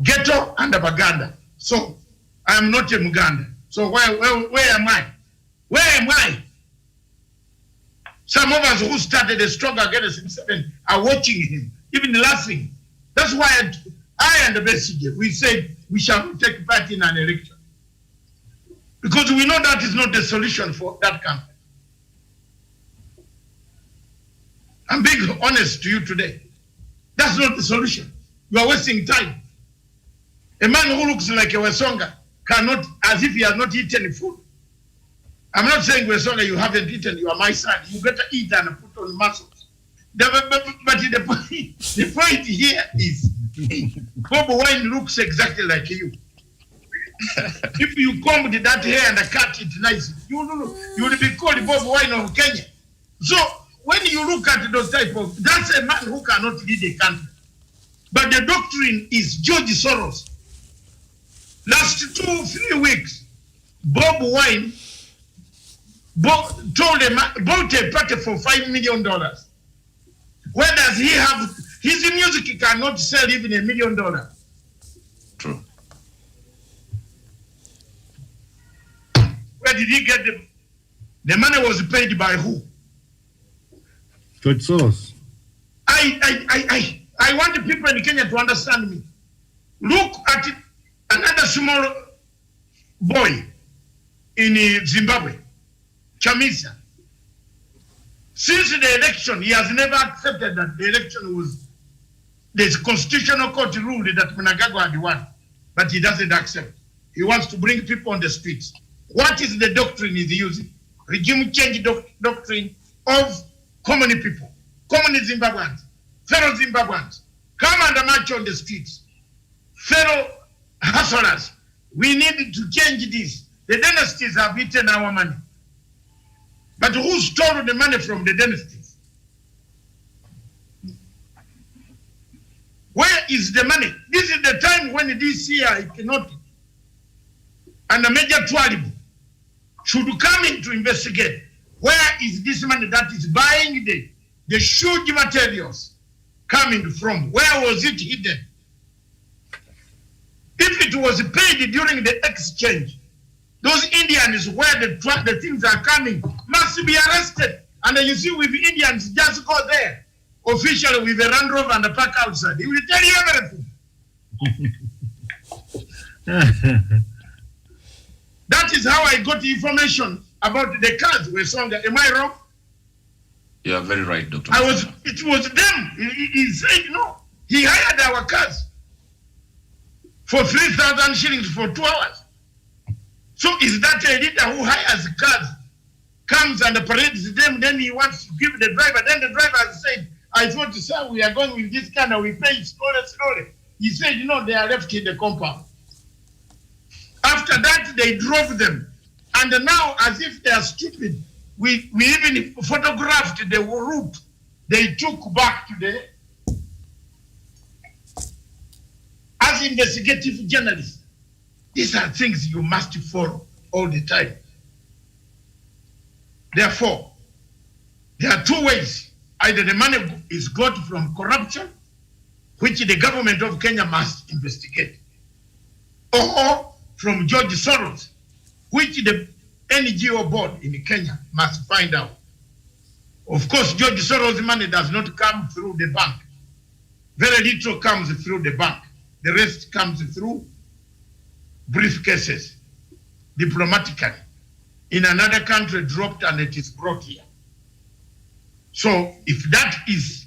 Ghetto and Baganda. So, I am not a Muganda. So, where am I? Where am I? Some of us who started a struggle against Museveni are watching him, even laughing. That's why I and the Besigye, we said we shall not take part in an election. Because we know that is not the solution for that country. I'm being honest to you today. That's not the solution. You are wasting time. A man who looks like a Wesonga cannot, as if he has not eaten food. I'm not saying, Wesonga, you haven't eaten, you are my son. You better eat and put on muscles. But the point here is, Bob Wine looks exactly like you. If you combed that hair and cut it nicely, you will be called Bob Wine of Kenya. So, when you look at those type of, that's a man who cannot lead a country. But the doctrine is Georg Soros. Last 2-3 weeks, Bob Wine bought a party for $5 million. Where does he have, his music cannot sell even $1 million. True. Where did he get the money was paid by who? Georg Soros. I want the people in Kenya to understand me. Look at another small boy in Zimbabwe, Chamisa. Since the election, he has never accepted that the election was, the constitutional court ruled that Mnangagwa had won, but he doesn't accept. He wants to bring people on the streets. What is the doctrine he's using? Regime change doctrine of common people, common Zimbabweans, fellow Zimbabweans. Come and march on the streets. Fellow hustlers, we need to change this. The dynasties have eaten our money. But who stole the money from the dynasties? Where is the money? This is the time when this year I cannot. and the Major Twalibu should come in to investigate where is this money that is buying the huge materials coming from? Where was it hidden? If it was paid during the exchange, those Indians where the things are coming must be arrested. And you see, with Indians, just go there officially with a Land Rover and a park outside. He will tell you everything. That is how I got information about the cars were sold. Am I wrong? You are very right, Dr. It was them. He said no. He hired our cars for 3,000 shillings for 2 hours. So is that a leader who hires cars, comes and parades them, then he wants to give the driver, then the driver has said, I thought, sir, we are going with this car and we pay slowly. He said, no, they are left in the compound. After that, they drove them. And now, as if they are stupid, we even photographed the route they took back to the... As investigative journalists, these are things you must follow all the time. Therefore, there are two ways. Either the money is got from corruption, which the government of Kenya must investigate, or from George Soros, which the NGO board in Kenya must find out. Of course, George Soros' money does not come through the bank. Very little comes through the bank. The rest comes through briefcases, diplomatically. In another country, dropped and it is brought here. So if that is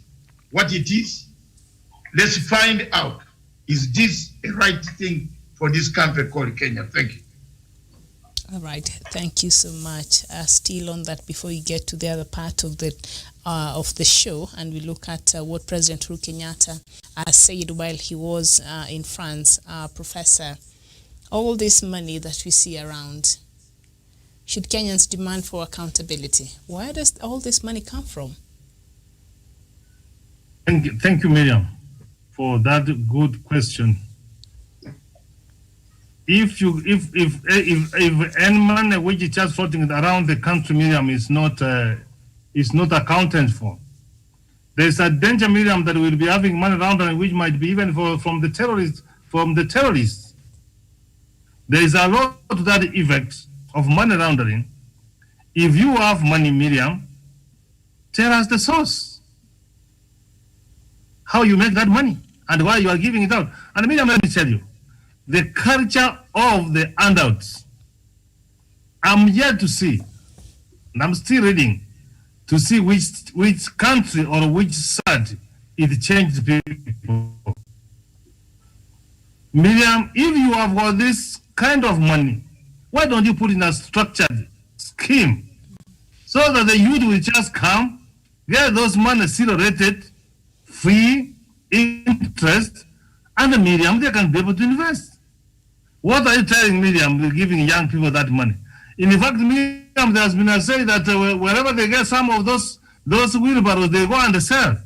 what it is, let's find out, is this a right thing for this country called Kenya? Thank you. All right, thank you so much. Still on that, before we get to the other part of the show, and we look at what President Uhuru Kenyatta said while he was in France, Professor, all this money that we see around, should Kenyans demand for accountability? Where does all this money come from? Thank you, Miriam, for that good question. If any money which is just floating around the country, Miriam, is not accounted for, there's a danger, Miriam, that we'll be having money around and which might be even from the terrorists. There is a lot to that effect of money laundering. If you have money, Miriam, tell us the source, how you make that money and why you are giving it out. And Miriam, let me tell you, the culture of the handouts, I'm yet to see, and I'm still reading, to see which country or which side it changed people. Miriam, if you have got this kind of money, why don't you put in a structured scheme so that the youth will just come, get those money accelerated, free interest, and the Miriam, they can be able to invest. What are you telling Miriam, giving young people that money? In fact, Miriam, there has been a say that wherever they get some of those wheelbarrows, they go and sell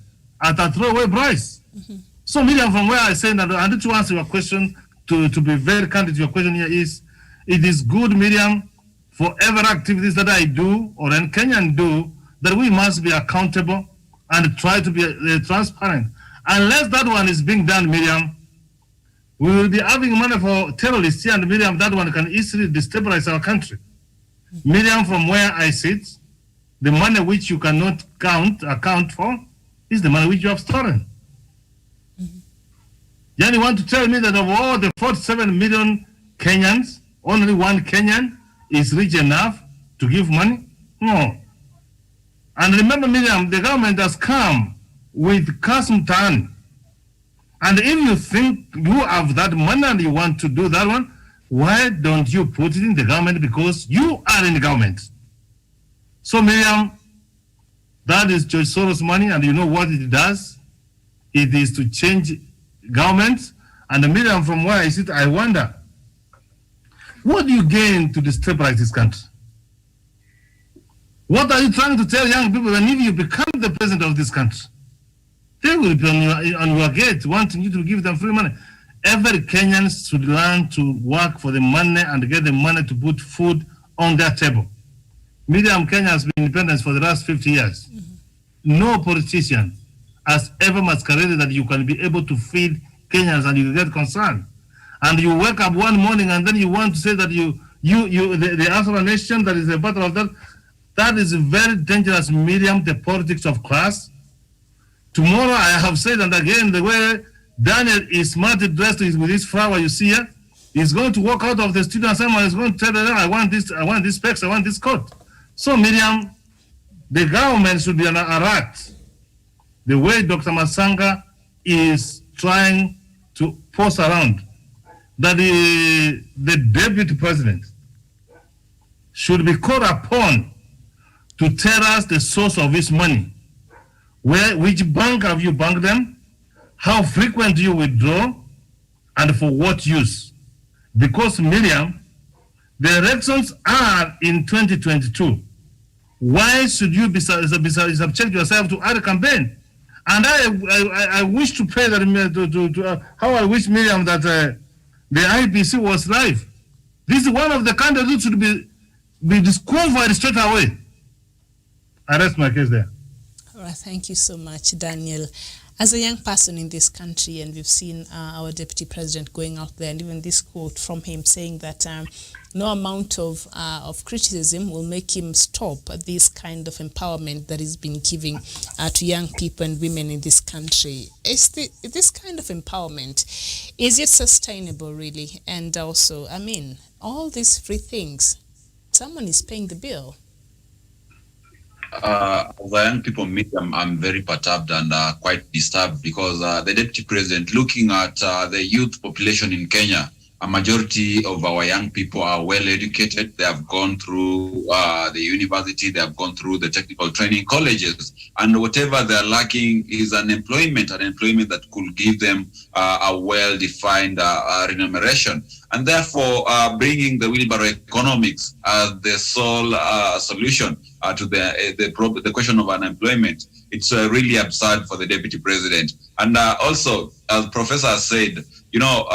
at a throwaway price. Mm-hmm. So Miriam, from where I say that, I need to answer your question, to be very candid, your question here is, it is good, Miriam, for every activities that I do or any Kenyan do, that we must be accountable and try to be transparent. Unless that one is being done, Miriam, we will be having money for terrorists here, and Miriam, that one can easily destabilize our country. Mm-hmm. Miriam, from where I sit, the money which you cannot account for is the money which you have stolen. Mm-hmm. Then you want to tell me that of all the 47 million Kenyans, only one Kenyan is rich enough to give money? No. And remember, Miriam, the government has come with Kasumtan. And if you think you have that money and you want to do that one, why don't you put it in the government? Because you are in the government. So, Miriam, that is George Soros' money, and you know what it does? It is to change governments. And Miriam, from where I sit, I wonder, what do you gain to destabilize this country? What are you trying to tell young people that if you become the president of this country, they will be on your gate wanting you to give them free money? every Kenyan should learn to work for the money and get the money to put food on their table. Miriam, Kenya has been independent for the last 50 years. No politician has ever masqueraded that you can be able to feed Kenyans and you get concerned. And you wake up one morning and then you want to say that the Afro nation that is a battle of that. That is very dangerous, Miriam, the politics of class. Tomorrow I have said, and again, the way Daniel is smartly dressed with this flower you see here, he's going to walk out of the studio and someone is going to tell her, I want this specs, I want this coat. So Miriam, the government should be alert. The way Dr. Masanga is trying to post around that the deputy president should be called upon to tell us the source of his money. Which bank have you banked them? How frequent do you withdraw? And for what use? Because Miriam, the elections are in 2022. Why should you be subject yourself to other campaign? And I wish to pray that how I wish Miriam that the IPC was live. This is one of the candidates should be disqualified straight away. I rest my case there. All right, thank you so much, Daniel. As a young person in this country, and we've seen our deputy president going out there, and even this quote from him saying that no amount of criticism will make him stop this kind of empowerment that he's been giving to young people and women in this country. Is this kind of empowerment, is it sustainable really? And also, I mean, all these free things, someone is paying the bill. As a young people meet them, I'm very perturbed and quite disturbed because the deputy president, looking at the youth population in Kenya, a majority of our young people are well educated. They have gone through the university, they have gone through the technical training colleges, and whatever they're lacking is an employment that could give them a well-defined remuneration. And therefore, bringing the wheelbarrow economics as the sole solution to the question of unemployment, it's really absurd for the deputy president. And also, as Professor said, you know,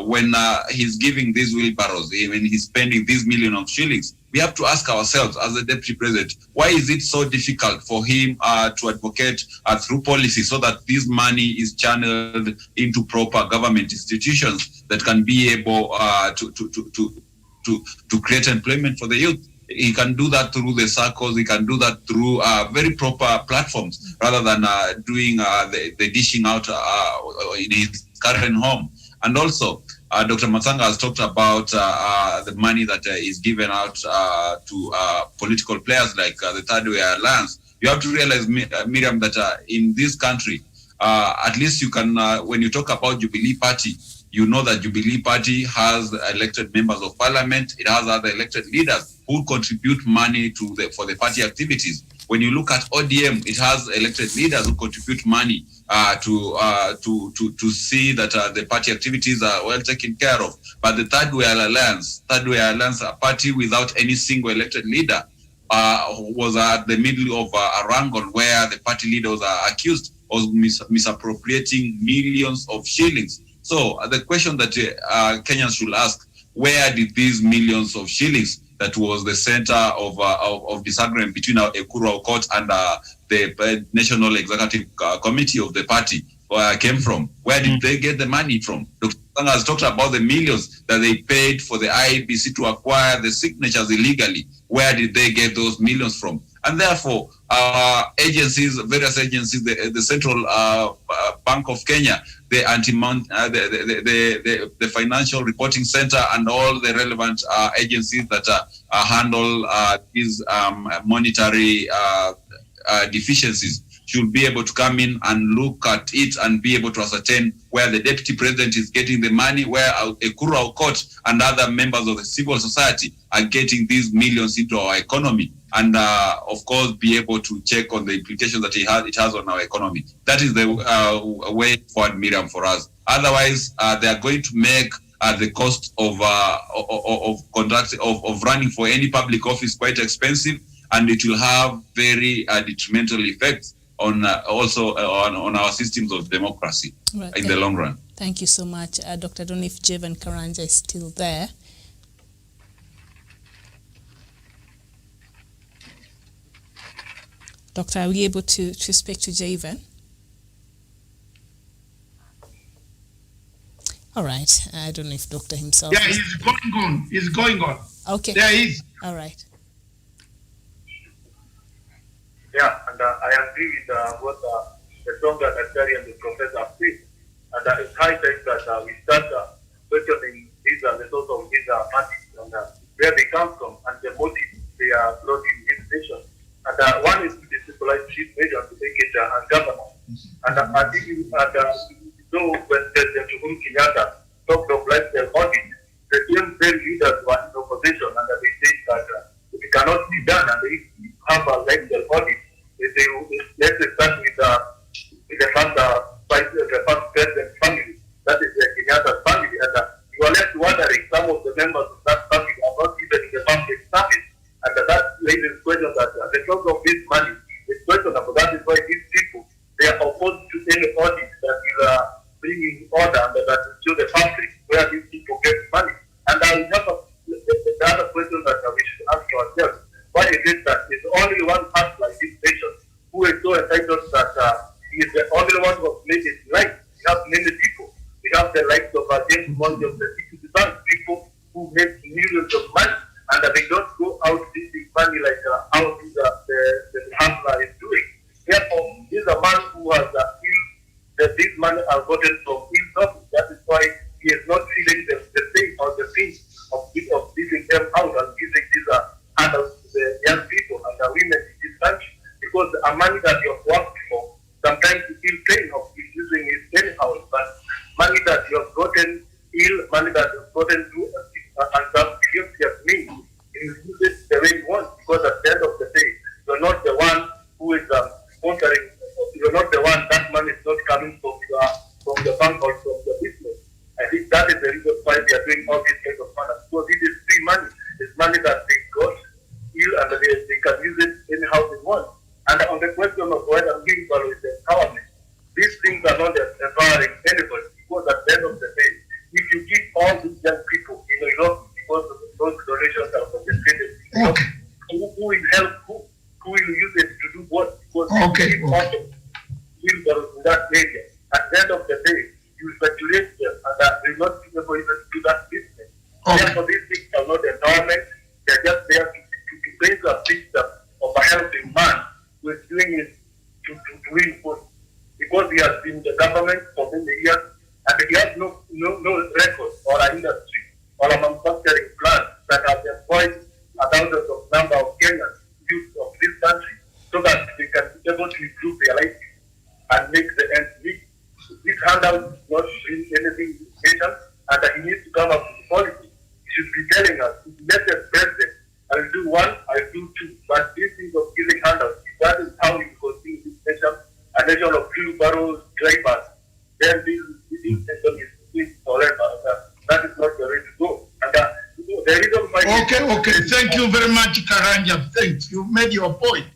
when he's giving these wheelbarrows, when he's spending these millions of shillings, we have to ask ourselves as the deputy president, why is it so difficult for him to advocate through policy so that this money is channeled into proper government institutions that can be able to create employment for the youth? He can do that through the circles. He can do that through very proper platforms rather than doing the dishing out in his current home. And also, Dr. Masanga has talked about the money that is given out to political players like the Third Way Alliance. You have to realize, Miriam, that in this country, at least you can, when you talk about Jubilee Party, you know that Jubilee Party has elected members of parliament. It has other elected leaders who contribute money for the party activities. When you look at ODM, it has elected leaders who contribute money to see that the party activities are well taken care of. But the Third Way Alliance, a party without any single elected leader, was at the middle of a wrangle where the party leader was accused of misappropriating millions of shillings. So the question that Kenyans should ask, where did these millions of shillings that was the center of disagreement between Uhuru Court and the National Executive Committee of the party came from? Where did they get the money from? Dr. Masanga has talked about the millions that they paid for the IEBC to acquire the signatures illegally. Where did they get those millions from? And therefore, agencies, various agencies, the Central Bank of Kenya, the the Financial Reporting Center, and all the relevant agencies that handle these monetary deficiencies should be able to come in and look at it and be able to ascertain where the deputy president is getting the money, where Uhuru Court and other members of the civil society are getting these millions into our economy, and of course be able to check on the implications that it has on our economy. That is the way forward, Miriam, for us. Otherwise, they are going to make the cost of running for any public office quite expensive, and it will have very detrimental effects on also on our systems of democracy in the long run. Thank you so much, Dr. I don't know if Javan Karanja is still there. Doctor, are we able to speak to Javan? All right. I don't know if Doctor himself. Yeah, he's going on. He's going on. Okay. There he is. All right. Yeah, and I agree with what the Tonga Daktari and the professor said. And it's high time that we start questioning these the source of these parties and where they come from and the motive they are floating in this nation. And one is to decentralize chief measure to make it government. And I think when President Uhuru Kenyatta talked of lifestyle audit, the same very leaders were in opposition and they said that it cannot be done and they have a lifestyle audit. Let's start with the first president's family, that is the Kenyatta family. And you are left wondering, some of the members of that family are not even in the public service. And that raises question that the source of this money is questionable. That is why these people, they are opposed to any audit that will bring in order and that will show the public where these people get money. And I have the other question that we should ask ourselves. Why is it that it's only one part like this nation who is so entitled that he is the only one who has made it right? We have many people. We have the likes of James Bond of the citizens, people who make millions of money and they don't go out using money like how the handler is doing. Therefore, he is a man who has that these money are gotten from himself. That is why he is not feeling the pain or the pain of giving them out and giving these handouts to the young people and the women in this country. Because the money that you have worked for, sometimes you feel pain of using it anyhow. But money that you have gotten ill, money that you have gotten through and some behavior means, you use it the way you want. Because at the end of the day, you're not the one who is sponsoring. You're not the one. That money is not coming from the bank or from the business. I think that is the reason why they are doing all these kinds of money. So this is free money. It's money that they got ill and they can use it anyhow they want. And on the question of whether wheelbarrow is empowerment, these things are not empowering anybody. Because at the end of the day, if you give all these young people in Europe, because those donations are concentrated, Okay. who will help who? Who will use it to do what? Because Okay. wheelbarrows in that area. At the end of the day, you speculate them and they will not be able even to do that business. Okay. Therefore, these things are not endowment. They're just there to bring a picture of a helping man who is doing it to win good. Because he has been in the government for many years and he has no record or an industry or a manufacturing plant that has employed thousands of number of Kenyans, youth of this country, so that they can be able to improve their life and make the ends meet. This handout does not bring anything to the nation, and he needs to come up with policy. He should be telling us, let the president, I will do one, I will do two. But this thing of giving handouts, if that is how we continue this nation, a nation of wheelbarrows, drivers, then this nation is forever. That is not the way to go. And the reason why... Okay. Thank you very much, Karanja. Thanks. You've made your point.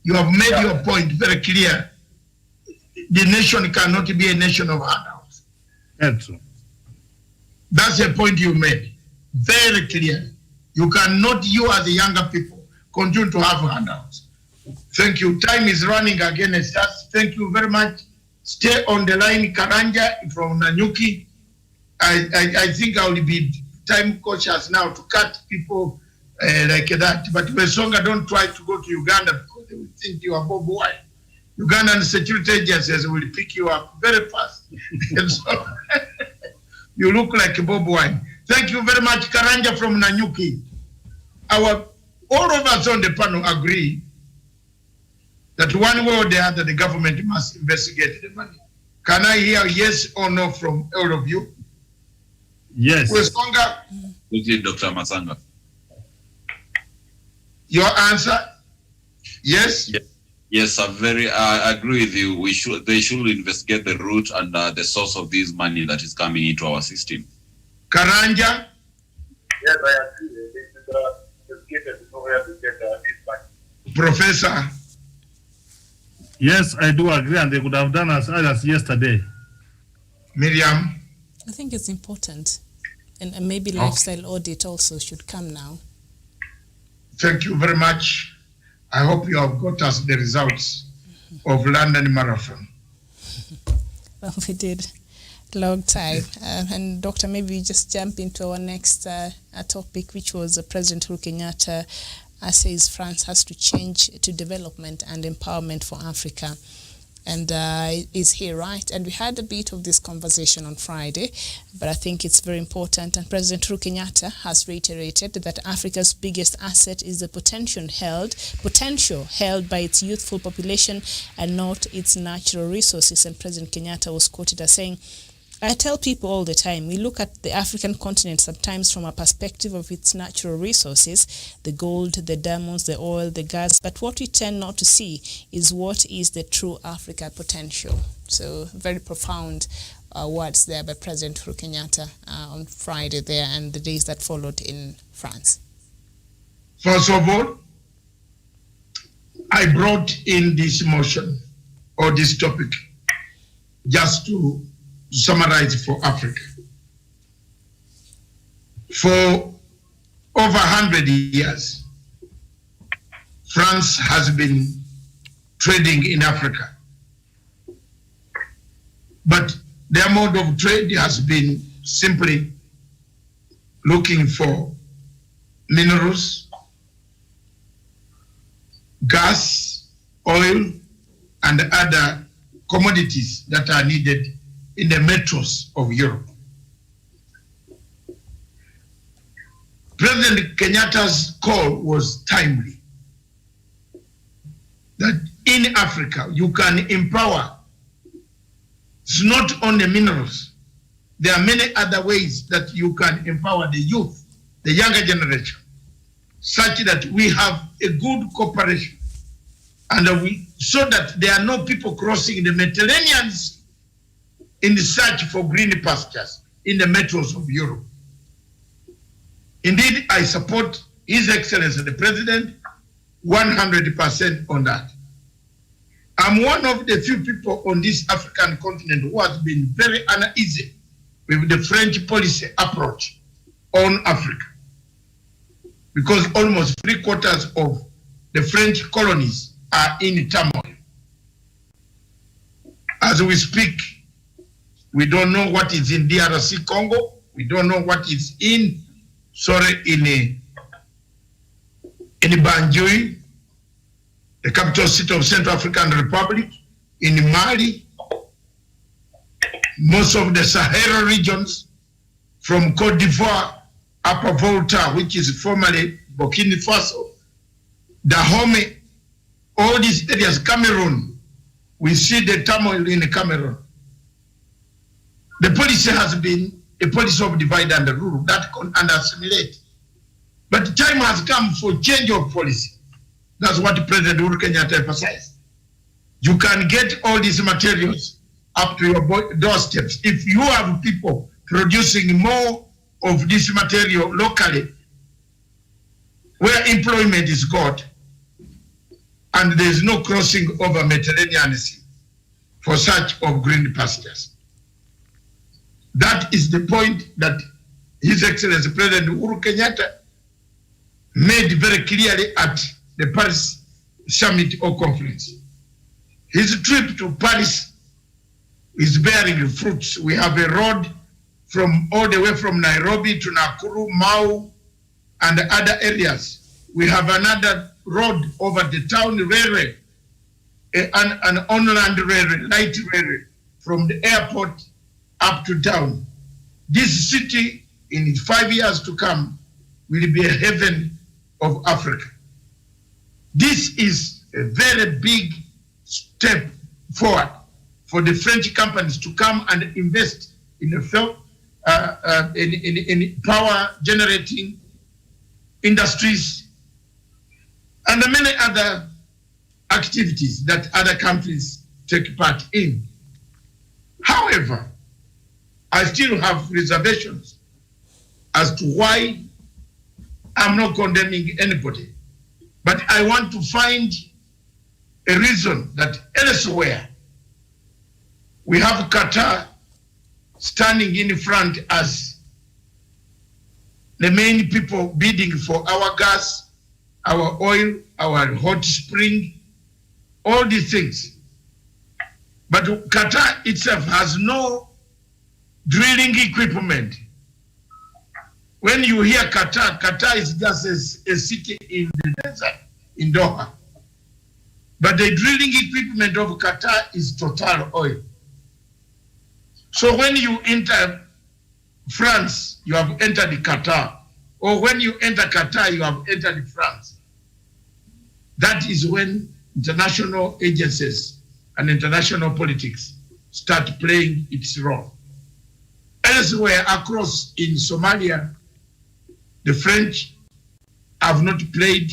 You have made your point very clear. The nation cannot be a nation of handouts. That's true. That's a point you made. Very clear. You cannot, you as the younger people, continue to have handouts. Thank you. Time is running against us. Thank you very much. Stay on the line, Karanja from Nanyuki. I think I will be time cautious now to cut people like that. But Wesonga, don't try to go to Uganda because they will think you are Bob Wine. Ugandan security agencies will pick you up very fast. And so you look like Bob Wine. Thank you very much, Karanja from Nanyuki. All of us on the panel agree that one way or the other, the government must investigate the money. Can I hear yes or no from all of you? Yes. Wesonga, Dr. Matsanga. your answer? Yes? Yes, I agree with you. They should investigate the root and the source of this money that is coming into our system. Karanja? Yes, I agree. This is investigated to know where to get this money. Professor? Yes, I do agree, and they could have done as yesterday. Miriam? I think it's important. And maybe lifestyle audit also should come now. Thank you very much. I hope you have got us the results of London Marathon. Well, we did. Long time. And Doctor, maybe we just jump into our next topic, which was President Uhuru Kenyatta says France has to change to development and empowerment for Africa. And is he right? And we had a bit of this conversation on Friday, but I think it's very important. And President Uhuru Kenyatta has reiterated that Africa's biggest asset is the potential held by its youthful population and not its natural resources. And President Kenyatta was quoted as saying, I tell people all the time, we look at the African continent sometimes from a perspective of its natural resources, the gold, the diamonds, the oil, the gas, but what we tend not to see is what is the true Africa potential. So very profound words there by President Uhuru Kenyatta on Friday there and the days that followed in France. First of all, I brought in this motion or this topic just to summarize for Africa. For over 100 years, France has been trading in Africa. But their mode of trade has been simply looking for minerals, gas, oil, and other commodities that are needed in the metros of Europe. President Kenyatta's call was timely, that in Africa you can empower. It's not only minerals. There are many other ways that you can empower the youth, the younger generation, such that we have a good cooperation and so that there are no people crossing the Mediterranean in the search for green pastures in the metros of Europe. Indeed, I support His Excellency the President 100% on that. I'm one of the few people on this African continent who has been very uneasy with the French policy approach on Africa, because almost 3/4 of the French colonies are in turmoil. As we speak, we don't know what is in DRC Congo. We don't know what is in Banjul, the capital city of Central African Republic, in Mali, most of the Sahara regions, from Cote d'Ivoire, Upper Volta, which is formerly Burkina Faso, Dahomey, all these areas, Cameroon, we see the turmoil in Cameroon. The policy has been a policy of divide and rule and assimilate. But the time has come for change of policy. That's what President Uhuru Kenyatta emphasized. You can get all these materials up to your doorsteps. If you have people producing more of this material locally, where employment is got, and there is no crossing over Mediterranean Sea for such of green pastures. That is the point that His Excellency President Uhuru Kenyatta made very clearly at the Paris Summit or Conference. His trip to Paris is bearing fruits. We have a road from all the way from Nairobi to Nakuru, Mau, and other areas. We have another road over the town railway, an on-land railway, light railway, from the airport up to town. This city, in 5 years to come, will be a heaven of Africa. This is a very big step forward for the French companies to come and invest in power generating industries and many other activities that other countries take part in. However, I still have reservations as to why I'm not condemning anybody, but I want to find a reason that elsewhere we have Qatar standing in front as the main people bidding for our gas, our oil, our hot spring, all these things. But Qatar itself has no drilling equipment. When you hear Qatar, Qatar is just a city in the desert, in Doha. But the drilling equipment of Qatar is Total Oil. So when you enter France, you have entered Qatar. Or when you enter Qatar, you have entered France. That is when international agencies and international politics start playing its role. Elsewhere across in Somalia, the French have not played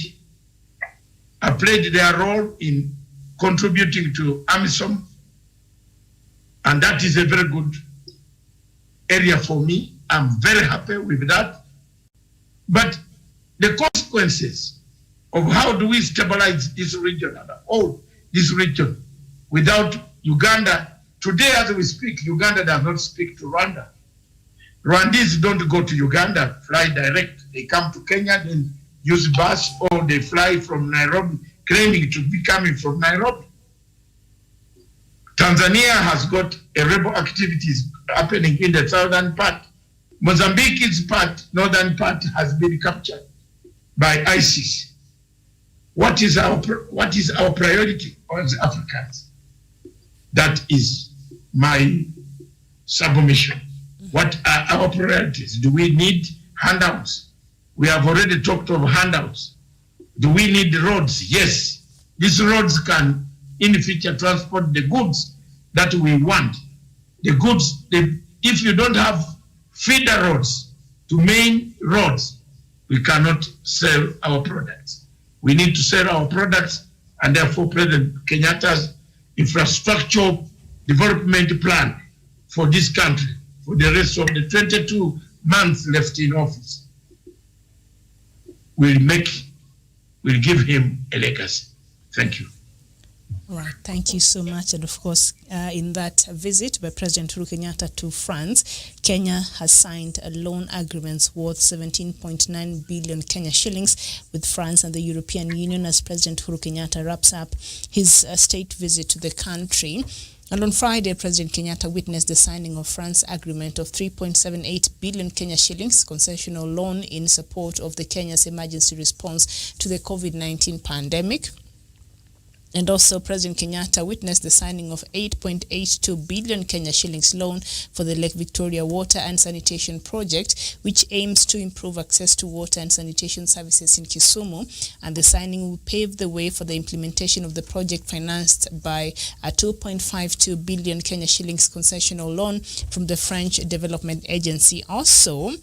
their role in contributing to AMISOM, and that is a very good area for me. I'm very happy with that. But the consequences of how do we stabilize this region and all this region without Uganda, today as we speak, Uganda does not speak to Rwanda. Rwandese don't go to Uganda, fly direct. They come to Kenya, then use bus, or they fly from Nairobi, claiming to be coming from Nairobi. Tanzania has got a rebel activities happening in the southern part. Mozambique's part, northern part, has been captured by ISIS. What is our priority as Africans? That is my submission. What are our priorities? Do we need handouts? We have already talked of handouts. Do we need roads? Yes. These roads can, in the future, transport the goods that we want. The goods, if you don't have feeder roads to main roads, we cannot sell our products. We need to sell our products, and therefore President Kenyatta's infrastructural development plan for this country, for the rest of the 22 months left in office, will give him a legacy. Thank you. All right, thank you so much. And of course, in that visit by President Uhuru Kenyatta to France, Kenya has signed a loan agreements worth 17.9 billion Kenya shillings with France and the European Union as President Uhuru Kenyatta wraps up his state visit to the country. And on Friday, President Kenyatta witnessed the signing of France agreement of 3.78 billion Kenya shillings concessional loan in support of the Kenya's emergency response to the COVID-19 pandemic. And also, President Kenyatta witnessed the signing of 8.82 billion Kenya shillings loan for the Lake Victoria Water and Sanitation Project, which aims to improve access to water and sanitation services in Kisumu. And the signing will pave the way for the implementation of the project, financed by a 2.52 billion Kenya shillings concessional loan from the French Development Agency. Also,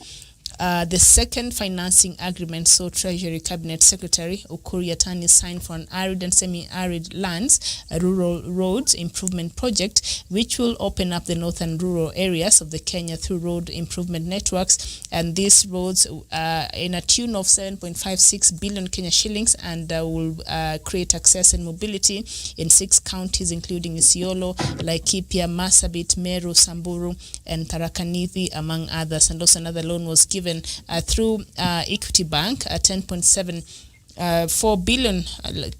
the second financing agreement saw Treasury Cabinet Secretary Uhuru sign for an arid and semi-arid lands, a rural roads improvement project, which will open up the northern rural areas of the Kenya through road improvement networks. And these roads in a tune of 7.56 billion Kenya shillings, and will create access and mobility in 6 counties, including Isiolo, Laikipia, Marsabit, Meru, Samburu, and Tharaka Nithi, among others. And also another loan was given through Equity Bank, a 10.74 billion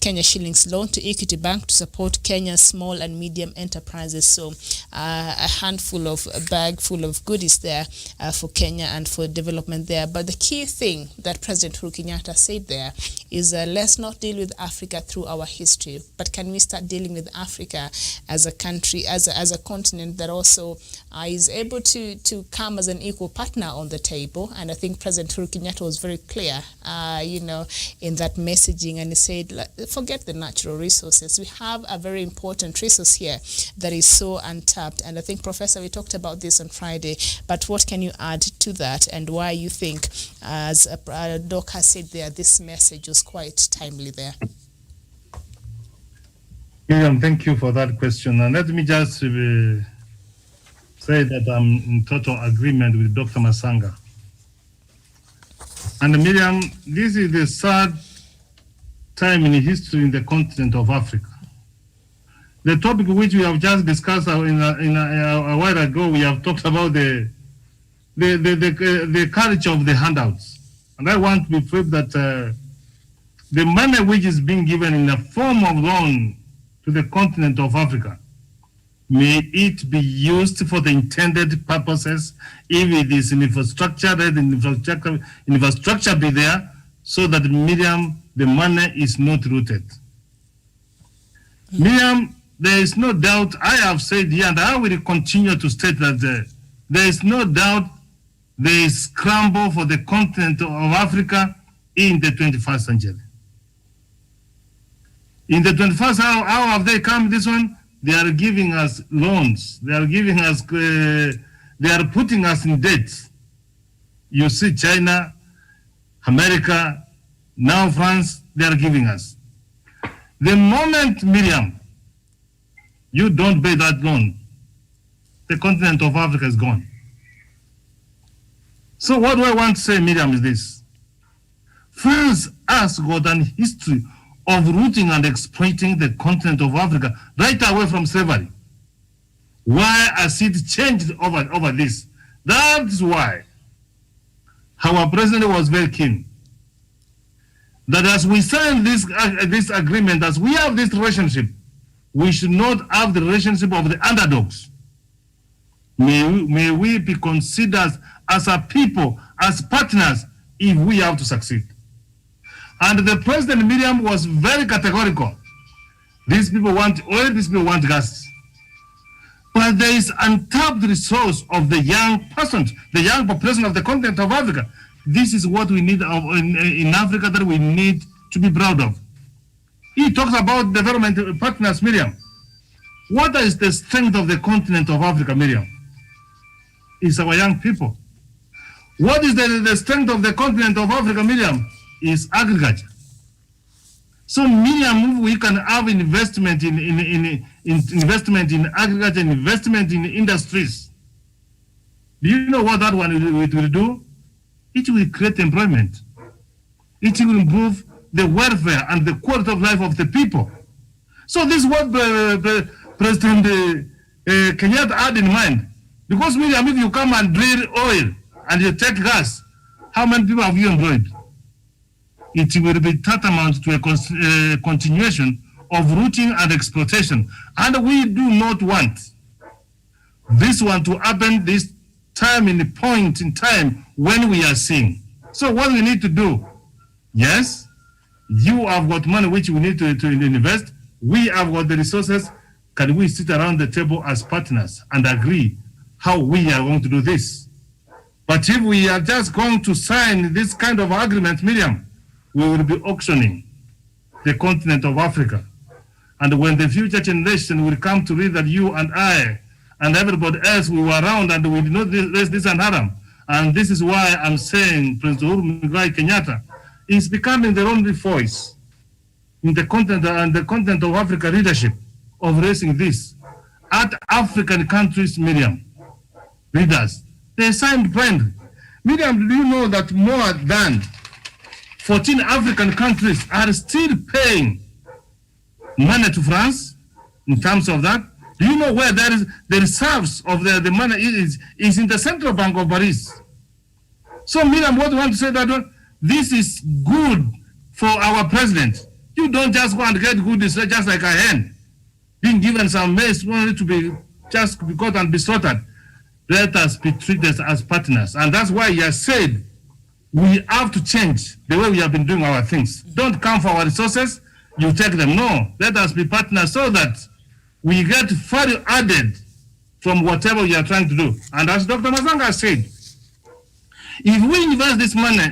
Kenya shillings loan to Equity Bank to support Kenya's small and medium enterprises. So a handful of, a bag full of goodies there for Kenya and for development there. But the key thing that President Uhuru Kenyatta said there is let's not deal with Africa through our history, but can we start dealing with Africa as a country, as a continent that also is able to come as an equal partner on the table. And I think President Uhuru Kenyatta was very clear, in that messaging, and he said, forget the natural resources. We have a very important resource here that is so untapped. And I think, Professor, we talked about this on Friday, but what can you add to that, and why you think, as Doc has said there, this message was quite timely there? Miriam, thank you for that question. And let me just say that I'm in total agreement with Dr. Masanga. And Miriam, this is the third time in history in the continent of Africa the topic which we have just discussed a while ago, we have talked about the culture of the handouts. And I want to be clear that the money which is being given in the form of loan to the continent of Africa, may it be used for the intended purposes. If it is in infrastructure, let the infrastructure be there, so that the money is not rooted. Miriam, there is no doubt, I have said here, and I will continue to state that there is no doubt there is scramble for the continent of Africa in the 21st century. In the 21st, how have they come this one? They are giving us loans. They are giving us, they are putting us in debt. You see China, America, now France, they are giving us. The moment, Miriam, you don't pay that loan, the continent of Africa is gone. So what do I want to say, Miriam, is this. France has got an history of rooting and exploiting the continent of Africa right away from slavery. Why has it changed over this? That's why our president was very keen that as we sign this agreement, as we have this relationship, we should not have the relationship of the underdogs. May we be considered as a people, as partners, if we have to succeed. And the President Miriam was very categorical. These people want oil, these people want gas. But there is untapped resource of the young persons, the young population of the continent of Africa. This is what we need in Africa, that we need to be proud of. He talks about development partners, Miriam. What is the strength of the continent of Africa, Miriam? It's our young people. What is the strength of the continent of Africa, Miriam? Is agriculture. So, Miriam, we can have investment in investment in agriculture, investment in industries. Do you know what that one will do? It will create employment. It will improve the welfare and the quality of life of the people. So this is what President Kenyatta had in mind. Because, Miriam, if you come and drill oil and you take gas, how many people have you employed? It will be tantamount to a continuation of rooting and exploitation. And we do not want this one to happen this time in the point in time when we are seeing. So what we need to do, yes, you have got money which we need to invest. We have got the resources. Can we sit around the table as partners and agree how we are going to do this? But if we are just going to sign this kind of agreement, Miriam, we will be auctioning the continent of Africa. And when the future generation will come to read that you and I and everybody else, we were around and we did not this and haram. And this is why I'm saying President Uhuru Kenyatta is becoming the only voice in the continent and the continent of Africa leadership of raising this. At African countries, Miriam, leaders, they signed blindly. Miriam, do you know that more than 14 African countries are still paying money to France in terms of that? Do you know where there is the reserves of the money is in the central bank of Paris? So, Miriam, what we want to say that this is good for our president. You don't just go and get good just like a hen being given some maize only to be just be caught and be slaughtered. Let us be treated as partners, and that's why he has said we have to change the way we have been doing our things. Don't come for our resources, you take them. No, let us be partners so that we get value added from whatever we are trying to do. And as Dr. Mazanga said, if we invest this money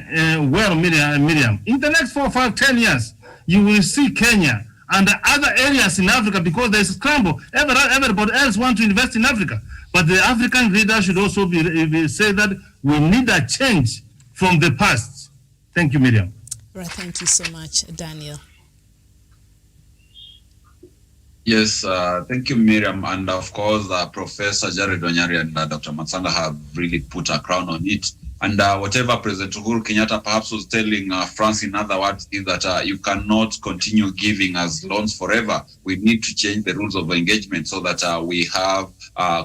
well, Miriam, in the next 4, 5, 10 years, you will see Kenya and the other areas in Africa, because there's a scramble. Everybody else wants to invest in Africa. But the African leaders should also say that we need a change from the past. Thank you, Miriam. Right, thank you so much, Daniel. Yes, thank you, Miriam. And of course, Professor Jared Onyari and Dr. Matsanga have really put a crown on it. And whatever President Uhuru Kenyatta perhaps was telling France, in other words, is that you cannot continue giving us loans forever. We need to change the rules of engagement so that we have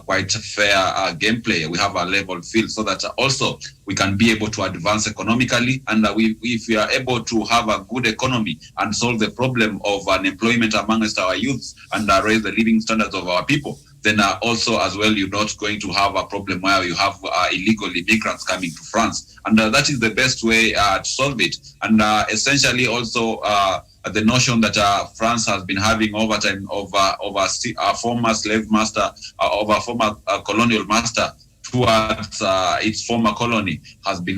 quite a fair gameplay. We have a level field so that also we can be able to advance economically. And if we are able to have a good economy and solve the problem of unemployment amongst our youths and raise the living standards of our people, then also as well, you're not going to have a problem where you have illegal immigrants coming to France. And that is the best way to solve it. And essentially also the notion that France has been having over time of a former slave master, of a former colonial master towards its former colony has been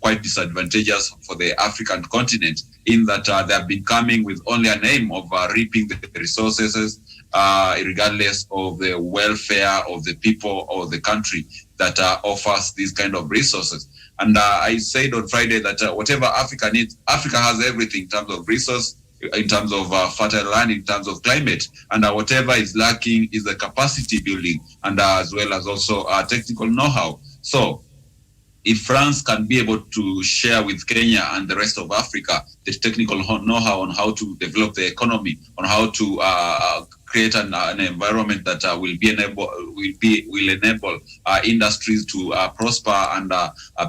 quite disadvantageous for the African continent, in that they have been coming with only an aim of reaping the resources, regardless of the welfare of the people or the country that offers these kind of resources. And I said on Friday that whatever Africa needs, Africa has everything in terms of resource, in terms of fertile land, in terms of climate, and whatever is lacking is the capacity building, and as well as also technical know-how. So if France can be able to share with Kenya and the rest of Africa the technical know-how on how to develop the economy, on how to create an environment that will enable industries to prosper and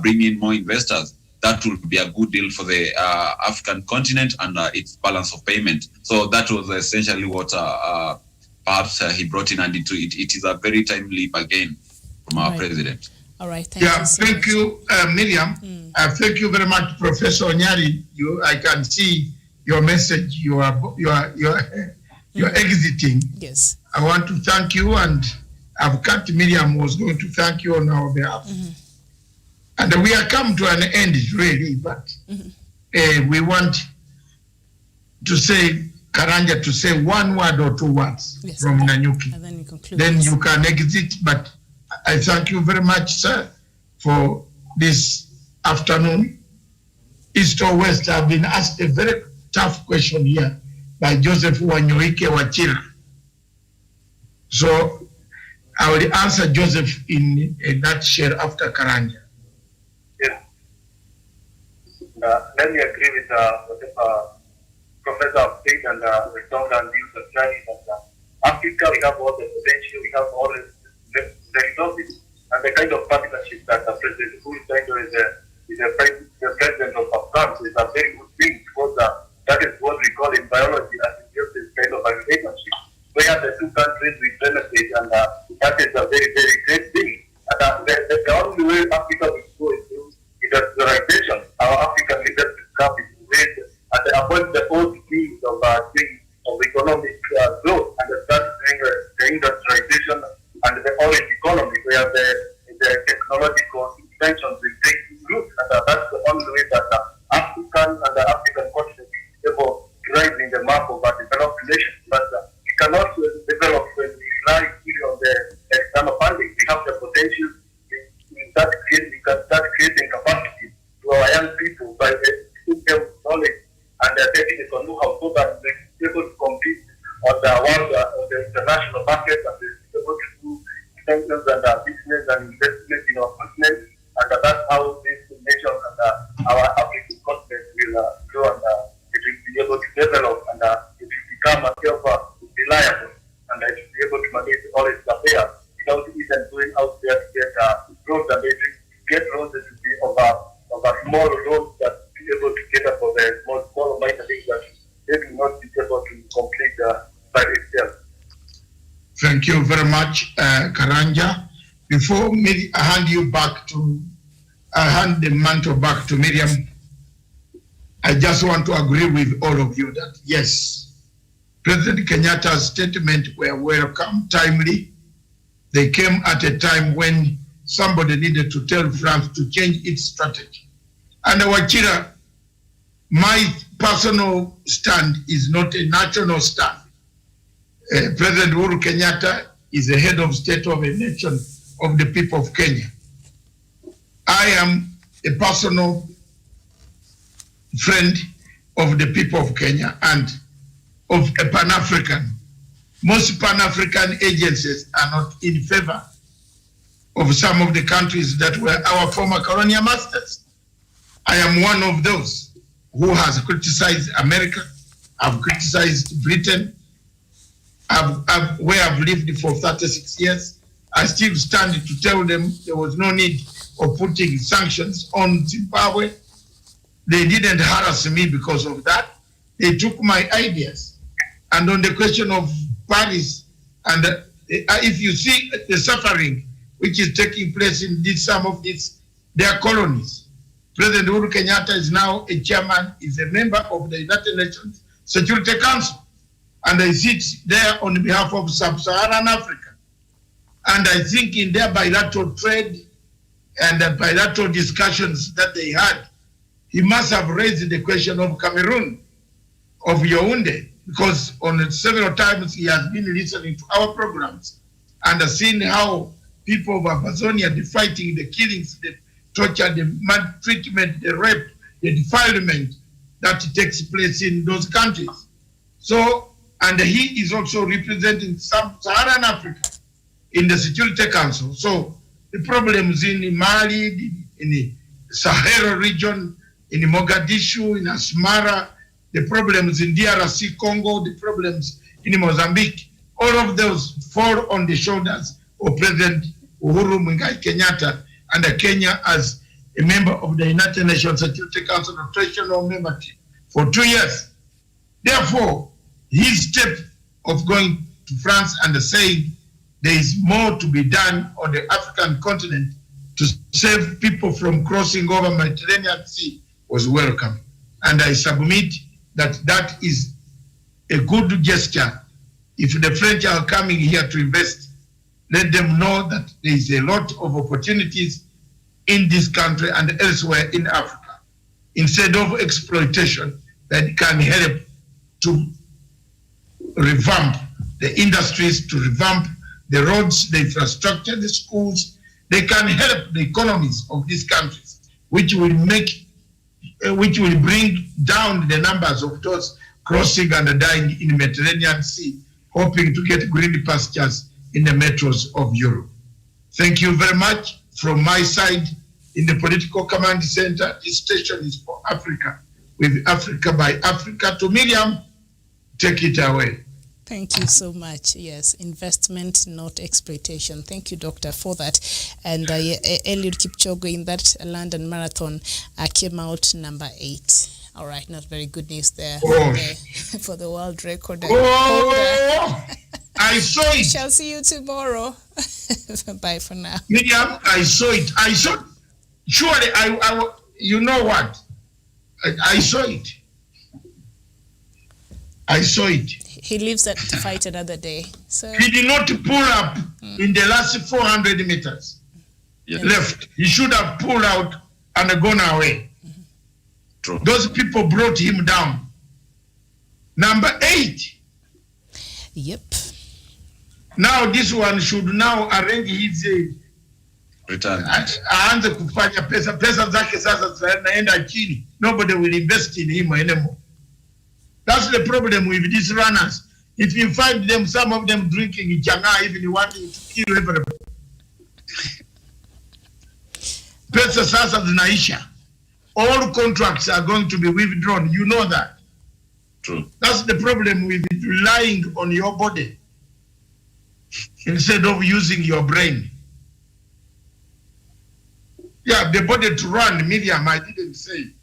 bring in more investors, that will be a good deal for the African continent and its balance of payment. So that was essentially what perhaps he brought in, and it is a very timely bargain from our president. All right, thank you so thank much. you, Miriam. Thank you very much, Professor Onyari. I can see your message. You are exiting. Yes. I want to thank you, and I've cut Miriam was going to thank you on our behalf. And we are come to an end, really, but we want to say, Karanja, to say one word or two words from Nanyuki. And then you conclude. Then you can exit, but I thank you very much, sir, for this afternoon. East or West, I've been asked a very tough question here by Joseph Wanyoike Wachira. So I will answer Joseph in a nutshell after Karanja. Yes. Let me agree with whatever Professor said and return and views of China. Africa, we have all the potential, we have all the resources, and the kind of partnership that President Uhuru is the president of France is a very good thing, because that is what we call in biology as this kind of a relationship, where the two countries will benefit, and that is a very, very great thing. And the only way Africa will go is through industrialization. Our African leaders will come into ways and avoid the old things of economic growth, and start doing the industrialization and the orange economy, where the technological inventions will take root. And that's the only way that African and the African continent is able to rise in the map of a developed nation. But we cannot develop when we rely on the external funding. We have the potential. We can start creating capacity to our young people by giving them knowledge and technical know-how, so that they're able to compete on the world, on the international market, and they're able to do extensions and business and investment in our continent. And that's how this nation and our African continent will grow, and it will be able to develop, and it will become self-reliable, and it will be able to manage all its affairs without even going out there to get roads, and it will get roads that will be of a small roads that will be able to cater for the small minor things that they will not be able to complete by itself. Thank you very much, Karanja. Before I hand the mantle back to Miriam, I just want to agree with all of you that yes, President Kenyatta's statements were welcome, timely. They came at a time when somebody needed to tell France to change its strategy. And Wachira, my personal stand is not a national stand. President Uhuru Kenyatta is the head of state of a nation of the people of Kenya. I am a personal friend of the people of Kenya and of a Pan-African. Most Pan-African agencies are not in favor of some of the countries that were our former colonial masters. I am one of those who has criticized America. I've criticized Britain. Where I've lived for 36 years. I still stand to tell them there was no need of putting sanctions on Zimbabwe. They didn't harass me because of that. They took my ideas. And on the question of Paris, and if you see the suffering which is taking place in some of their colonies, President Uhuru Kenyatta is now a chairman, is a member of the United Nations Security Council. And I sit there on behalf of Sub-Saharan Africa. And I think in their bilateral trade and bilateral discussions that they had, he must have raised the question of Cameroon, of Yaoundé, because on several times he has been listening to our programs and has seen how people of Amazonia, the fighting, the killings, the torture, the maltreatment, the rape, the defilement that takes place in those countries. So, and he is also representing Sub-Saharan Africa in the Security Council. So the problems in Mali, in the Sahel region, in Mogadishu, in Asmara, the problems in DRC Congo, the problems in Mozambique, all of those fall on the shoulders of President Uhuru Kenyatta and Kenya as a member of the United Nations Security Council rotational membership for 2 years. Therefore, his step of going to France and saying there is more to be done on the African continent to save people from crossing over Mediterranean Sea was welcome. And I submit that that is a good gesture. If the French are coming here to invest, let them know that there is a lot of opportunities in this country and elsewhere in Africa, instead of exploitation that can help to revamp the industries, to revamp the roads, the infrastructure, the schools. They can help the economies of these countries, which will bring down the numbers of those crossing and dying in the Mediterranean Sea, hoping to get green pastures in the metros of Europe. Thank you very much. From my side, in the Political Command Center, this station is for Africa, with Africa by Africa. To Miriam, take it away. Thank you so much. Yes, investment, not exploitation. Thank you, Doctor, for that. And Eliud Kipchoge in that London Marathon came out number 8. All right, not very good news there for the world record. I saw it. Shall see you tomorrow. Bye for now. Miriam, I saw it. Surely, you know what? I saw it. I saw it. He lives to fight another day. So he did not pull up in the last 400 meters left. He should have pulled out and gone away. True. Those people brought him down. Number 8. Yep. Now this one should now arrange his return. Aanze kufanya pesa zake sasa zinaenda chini. Nobody will invest in him anymore. That's the problem with these runners. If you find them, some of them drinking changa, even wanting to kill everybody. Pesa sasa zinaisha. All contracts are going to be withdrawn. You know that. True. That's the problem with relying on your body instead of using your brain. Yeah, the body to run, Miriam, I didn't say.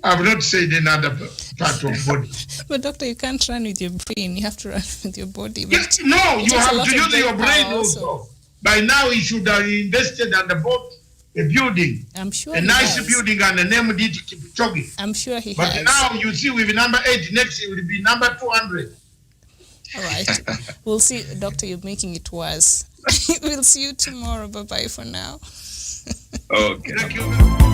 I've not said another part of body. But doctor, you can't run with your brain. You have to run with your body. But yes, no, you have to use your brain also. By now, you should have invested and bought a building. I'm sure a nice building and named it Kipchoge. I'm sure he has. But now you see with number 8, next it will be number 200. All right. We'll see. Doctor, you're making it worse. We'll see you tomorrow. Bye-bye for now. Okay. Thank you.